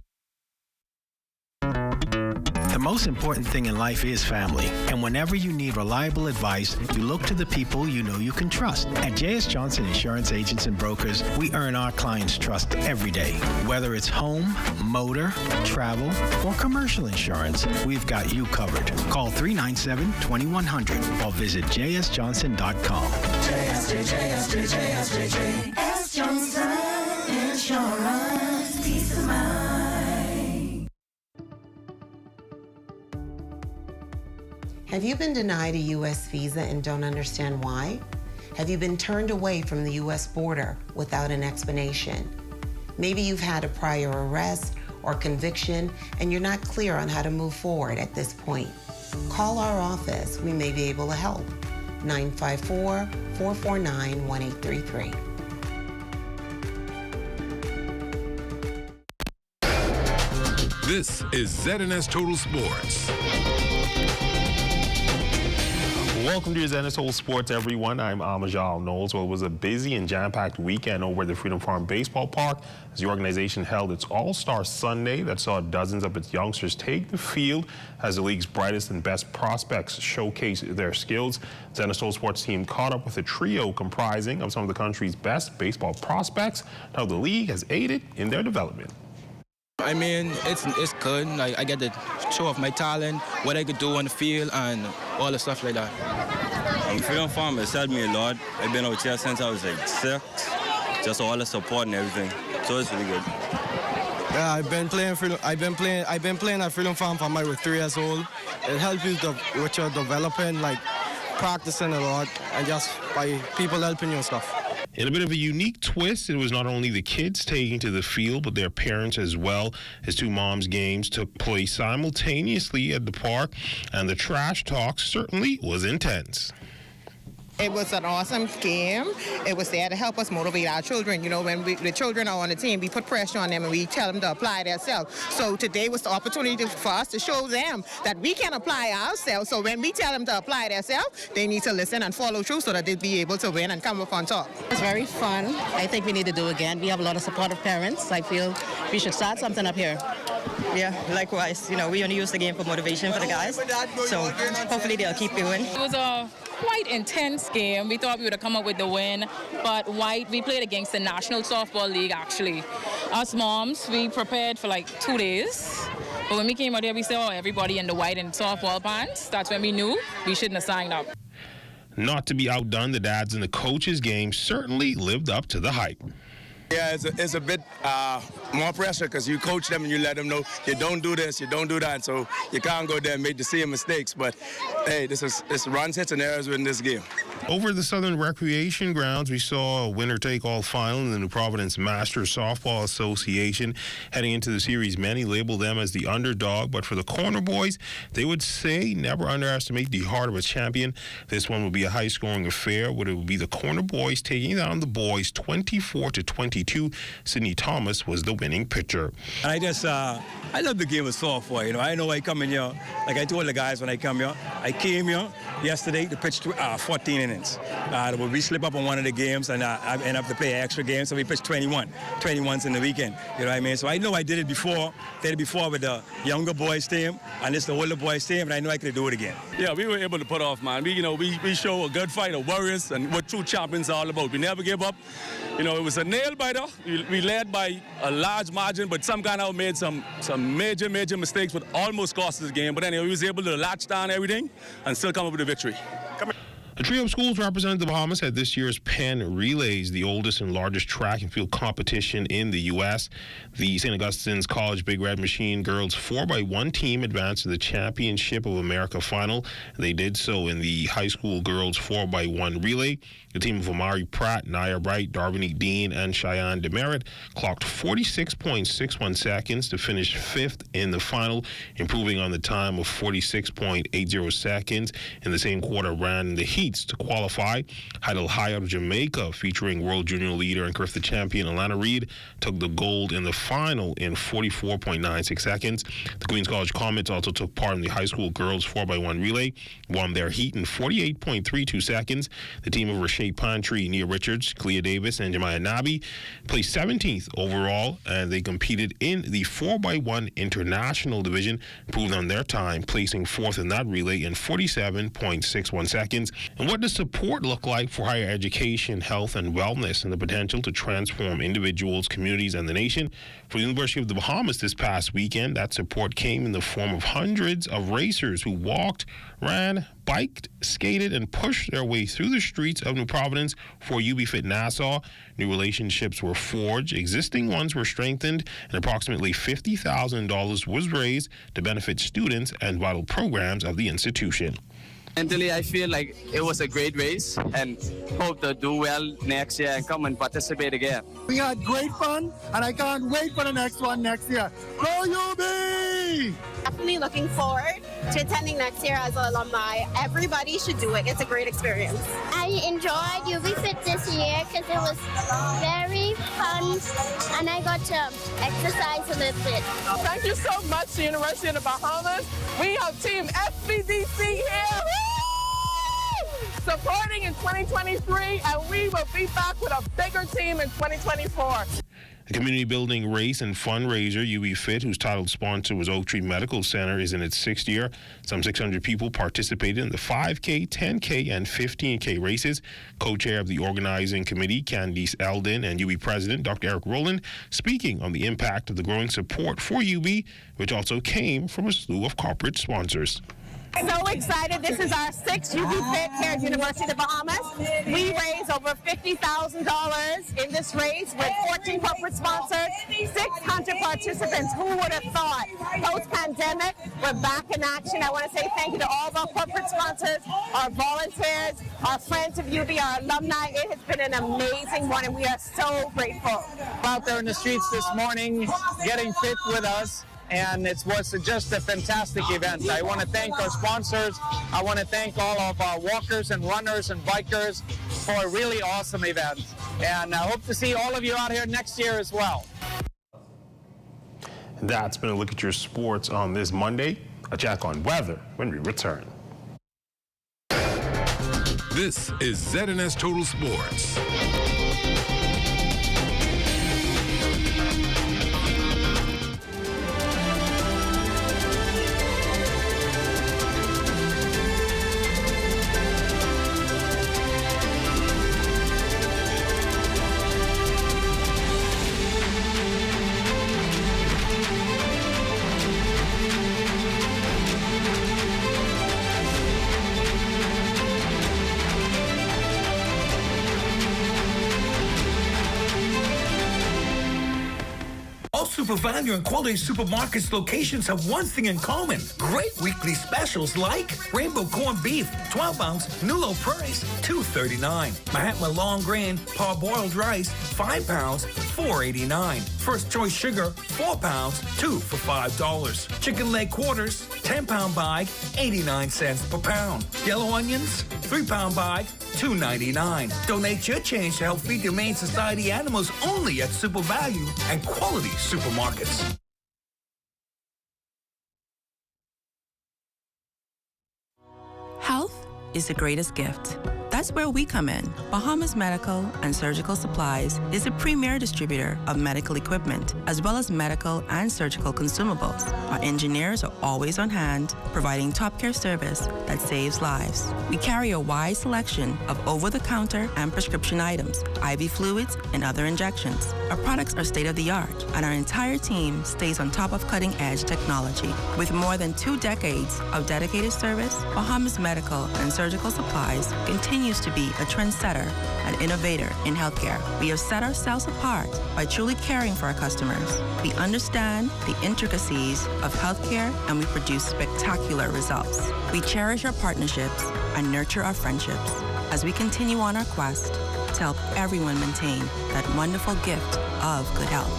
The most important thing in life is family, and whenever you need reliable advice, you look to the people you know you can trust. At J.S. Johnson Insurance Agents and Brokers, we earn our clients' trust every day. Whether it's home, motor, travel, or commercial insurance, we've got you covered. Call 397-2100 or visit jsjohnson.com. JS Johnson Insurance, peace of mind. Have you been denied a U.S. visa and don't understand why? Have you been turned away from the U.S. border without an explanation? Maybe you've had a prior arrest or conviction and you're not clear on how to move forward at this point. Call our office. We may be able to help. 954-449-1833. This is ZNS Total Sports. Welcome to ZNS Total Sports, everyone. I'm Amajal Knowles. Well, it was a busy and jam-packed weekend over at the Freedom Farm Baseball Park as the organization held its All-Star Sunday that saw dozens of its youngsters take the field as the league's brightest and best prospects showcase their skills. ZNS Total Sports team caught up with a trio comprising of some of the country's best baseball prospects. Now the league has aided in their development. I mean, it's good. Like, I get to show off my talent, what I could do on the field, and all the stuff like that. Freedom Farm has helped me a lot. I've been out here since I was like 6, just all the support and everything. So it's really good. Yeah, I've been playing at Freedom Farm from I was 3 years old. It helps you with your developing, like practicing a lot, and just by people helping you and stuff. In a bit of a unique twist, it was not only the kids taking to the field, but their parents as well, as two moms' games took place simultaneously at the park, and the trash talk certainly was intense. It was an awesome game. It was there to help us motivate our children. You know, when the children are on the team, we put pressure on them and we tell them to apply themselves. So today was the opportunity for us to show them that we can apply ourselves. So when we tell them to apply themselves, they need to listen and follow through so that they'll be able to win and come up on top. It's very fun. I think we need to do it again. We have a lot of supportive parents. I feel we should start something up here. Yeah, likewise. You know, we only use the game for motivation for the guys. So hopefully they'll keep going. It was a quite intense game. We thought we would have come up with the win, but we played against the National Softball League, actually. Us moms, we prepared for like 2 days. But when we came out here, we saw everybody in the white and softball pants. That's when we knew we shouldn't have signed up. Not to be outdone, the dads in the coaches' game certainly lived up to the hype. Yeah, it's a bit more pressure because you coach them and you let them know you don't do this, you don't do that, so you can't go there and make the same mistakes. But hey, it's runs, hits, and errors in this game. Over the Southern Recreation Grounds, we saw a winner-take-all final in the New Providence Masters Softball Association. Heading into the series, many labeled them as the underdog, but for the Corner Boys, they would say never underestimate the heart of a champion. This one will be a high-scoring affair, where it will be the Corner Boys taking down the boys 24-22. Sidney Thomas was the winning pitcher. I love the game of softball. You know, I know I come in here, like I told the guys when I come here, I came here yesterday to pitch 14 innings. We slip up on one of the games, and I end up to play an extra game, so we pitched 21s in the weekend. You know what I mean? So I know I did it before with the younger boys team, and it's the older boys team, and I know I could do it again. Yeah, we were able to put off, man. We show a good fight of warriors and what true champions are all about. We never give up. You know, it was a nail-biter. We led by a large margin, but some kind of made some major mistakes, but almost cost us the game. But anyway, we was able to latch down everything and still come up with a victory. A trio of schools represented the Bahamas at this year's Penn Relays, the oldest and largest track and field competition in the U.S. The St. Augustine's College Big Red Machine girls 4x1 team advanced to the Championship of America final. They did so in the high school girls 4x1 relay. The team of Amari Pratt, Naya Bright, Darvini Dean, and Cheyenne Demerit clocked 46.61 seconds to finish fifth in the final, improving on the time of 46.80 seconds in the same quarter ran in the heats to qualify. Heidel High out of Jamaica, featuring world junior leader and Griffith champion Alana Reed, took the gold in the final in 44.96 seconds. The Queens College Comets also took part in the high school girls 4x1 relay, won their heat in 48.32 seconds. The team of Rashay Pantry, Nia Richards, Clea Davis, and Jemiah Nabi placed 17th overall, and they competed in the 4x1 international division, improved on their time, placing fourth in that relay in 47.61 seconds. And what does support look like for higher education, health, and wellness, and the potential to transform individuals, communities, and the nation? For the University of the Bahamas this past weekend, that support came in the form of hundreds of racers who walked, ran, biked, skated, and pushed their way through the streets of New Providence for UB Fit Nassau. New relationships were forged, existing ones were strengthened, and approximately $50,000 was raised to benefit students and vital programs of the institution. Mentally, I feel like it was a great race and hope to do well next year and come and participate again. We had great fun, and I can't wait for the next one next year. Go UB! Definitely looking forward to attending next year as an alumni. Everybody should do it. It's a great experience. I enjoyed UB Fit this year because it was very fun, and I got to exercise a little bit. Thank you so much to the University of the Bahamas. We have Team SBDC here. Supporting in 2023, and we will be back with a bigger team in 2024. The community building race and fundraiser, UB Fit, whose titled sponsor was Oak Tree Medical Center, is in its sixth year. Some 600 people participated in the 5K, 10K, and 15K races. Co-chair of the organizing committee, Candice Eldon, and UB President, Dr. Eric Rowland, speaking on the impact of the growing support for UB, which also came from a slew of corporate sponsors. So excited. This is our 6th UB Fit here at University of the Bahamas. We raised over $50,000 in this race with 14 corporate sponsors, 600 participants. Who would have thought? Post-pandemic, we're back in action. I want to say thank you to all of our corporate sponsors, our volunteers, our friends of UB, our alumni. It has been an amazing one, and we are so grateful. Out there in the streets this morning, getting fit with us. And it was just a fantastic event. I want to thank our sponsors. I want to thank all of our walkers and runners and bikers for a really awesome event. And I hope to see all of you out here next year as well. That's been a look at your sports on this Monday. A check on weather when we return. This is ZNS Total Sports. Super Value and Quality Supermarkets locations have one thing in common. Great weekly specials like Rainbow Corned Beef, 12-ounce, new low price, $2.39. Mahatma Long Grain, Parboiled Rice, 5 pounds, $4.89. First Choice Sugar, 4 pounds, 2 for $5. Chicken Leg Quarters, 10-pound bag, 89 cents per pound. Yellow Onions, 3-pound bag, $2.99. Donate your change to help feed the Humane Society animals only at Super Value and Quality Supermarkets. Health is the greatest gift. That's where we come in. Bahamas Medical and Surgical Supplies is a premier distributor of medical equipment, as well as medical and surgical consumables. Our engineers are always on hand, providing top care service that saves lives. We carry a wide selection of over-the-counter and prescription items, IV fluids, and other injections. Our products are state-of-the-art, and our entire team stays on top of cutting-edge technology. With more than 2 decades of dedicated service, Bahamas Medical and Surgical Supplies continues to be a trendsetter and innovator in healthcare. We have set ourselves apart by truly caring for our customers. We understand the intricacies of healthcare, and we produce spectacular results. We cherish our partnerships and nurture our friendships as we continue on our quest to help everyone maintain that wonderful gift of good health.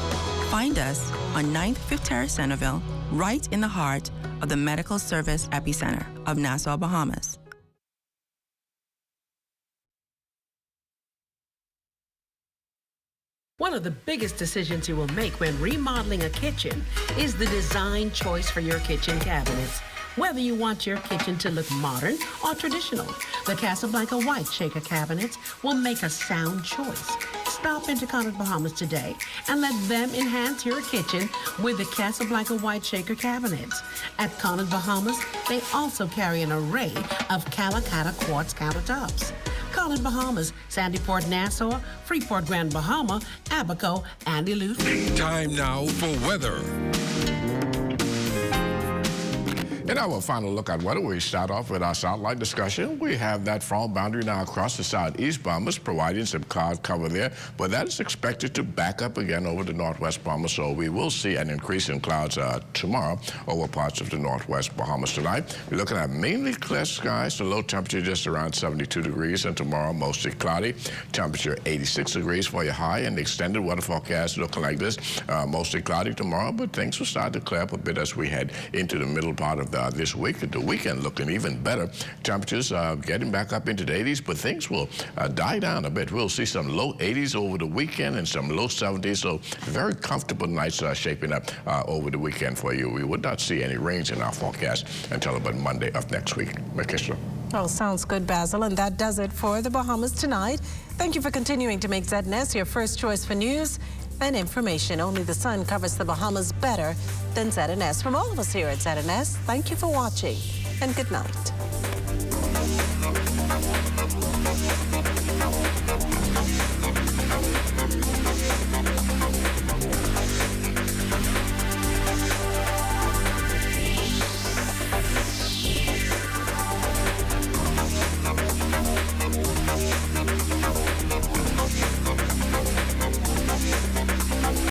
Find us on 9th Fifth Terrace, Centerville, right in the heart of the medical service epicenter of Nassau, Bahamas. One of the biggest decisions you will make when remodeling a kitchen is the design choice for your kitchen cabinets. Whether you want your kitchen to look modern or traditional, the Casablanca White Shaker cabinets will make a sound choice. Stop into Conard Bahamas today and let them enhance your kitchen with the Casablanca White Shaker cabinets. At Conard Bahamas, they also carry an array of Calacatta quartz countertops. Conard Bahamas, Sandyport, Nassau, Freeport, Grand Bahama, Abaco, and Duluth. Time now for weather. In our final look at weather, we start off with our satellite discussion. We have that front boundary now across the southeast Bahamas, providing some cloud cover there, but that is expected to back up again over the northwest Bahamas, so we will see an increase in clouds tomorrow over parts of the northwest Bahamas tonight. We're looking at mainly clear skies, the low temperature just around 72 degrees, and tomorrow mostly cloudy. Temperature 86 degrees for your high, and the extended weather forecast looking like this. Mostly cloudy tomorrow, but things will start to clear up a bit as we head into the middle part of this week. The weekend looking even better. Temperatures getting back up into the 80s, but things will die down a bit. We'll see some low 80s over the weekend and some low 70s, so very comfortable nights shaping up over the weekend for you. We would not see any rains in our forecast until about Monday of next week. Makisha. Well, sounds good, Basil, and that does it for the Bahamas tonight. Thank you for continuing to make ZNS your first choice for news and information. Only the sun covers the Bahamas better than ZNS. From all of us here at ZNS, thank you for watching and good night.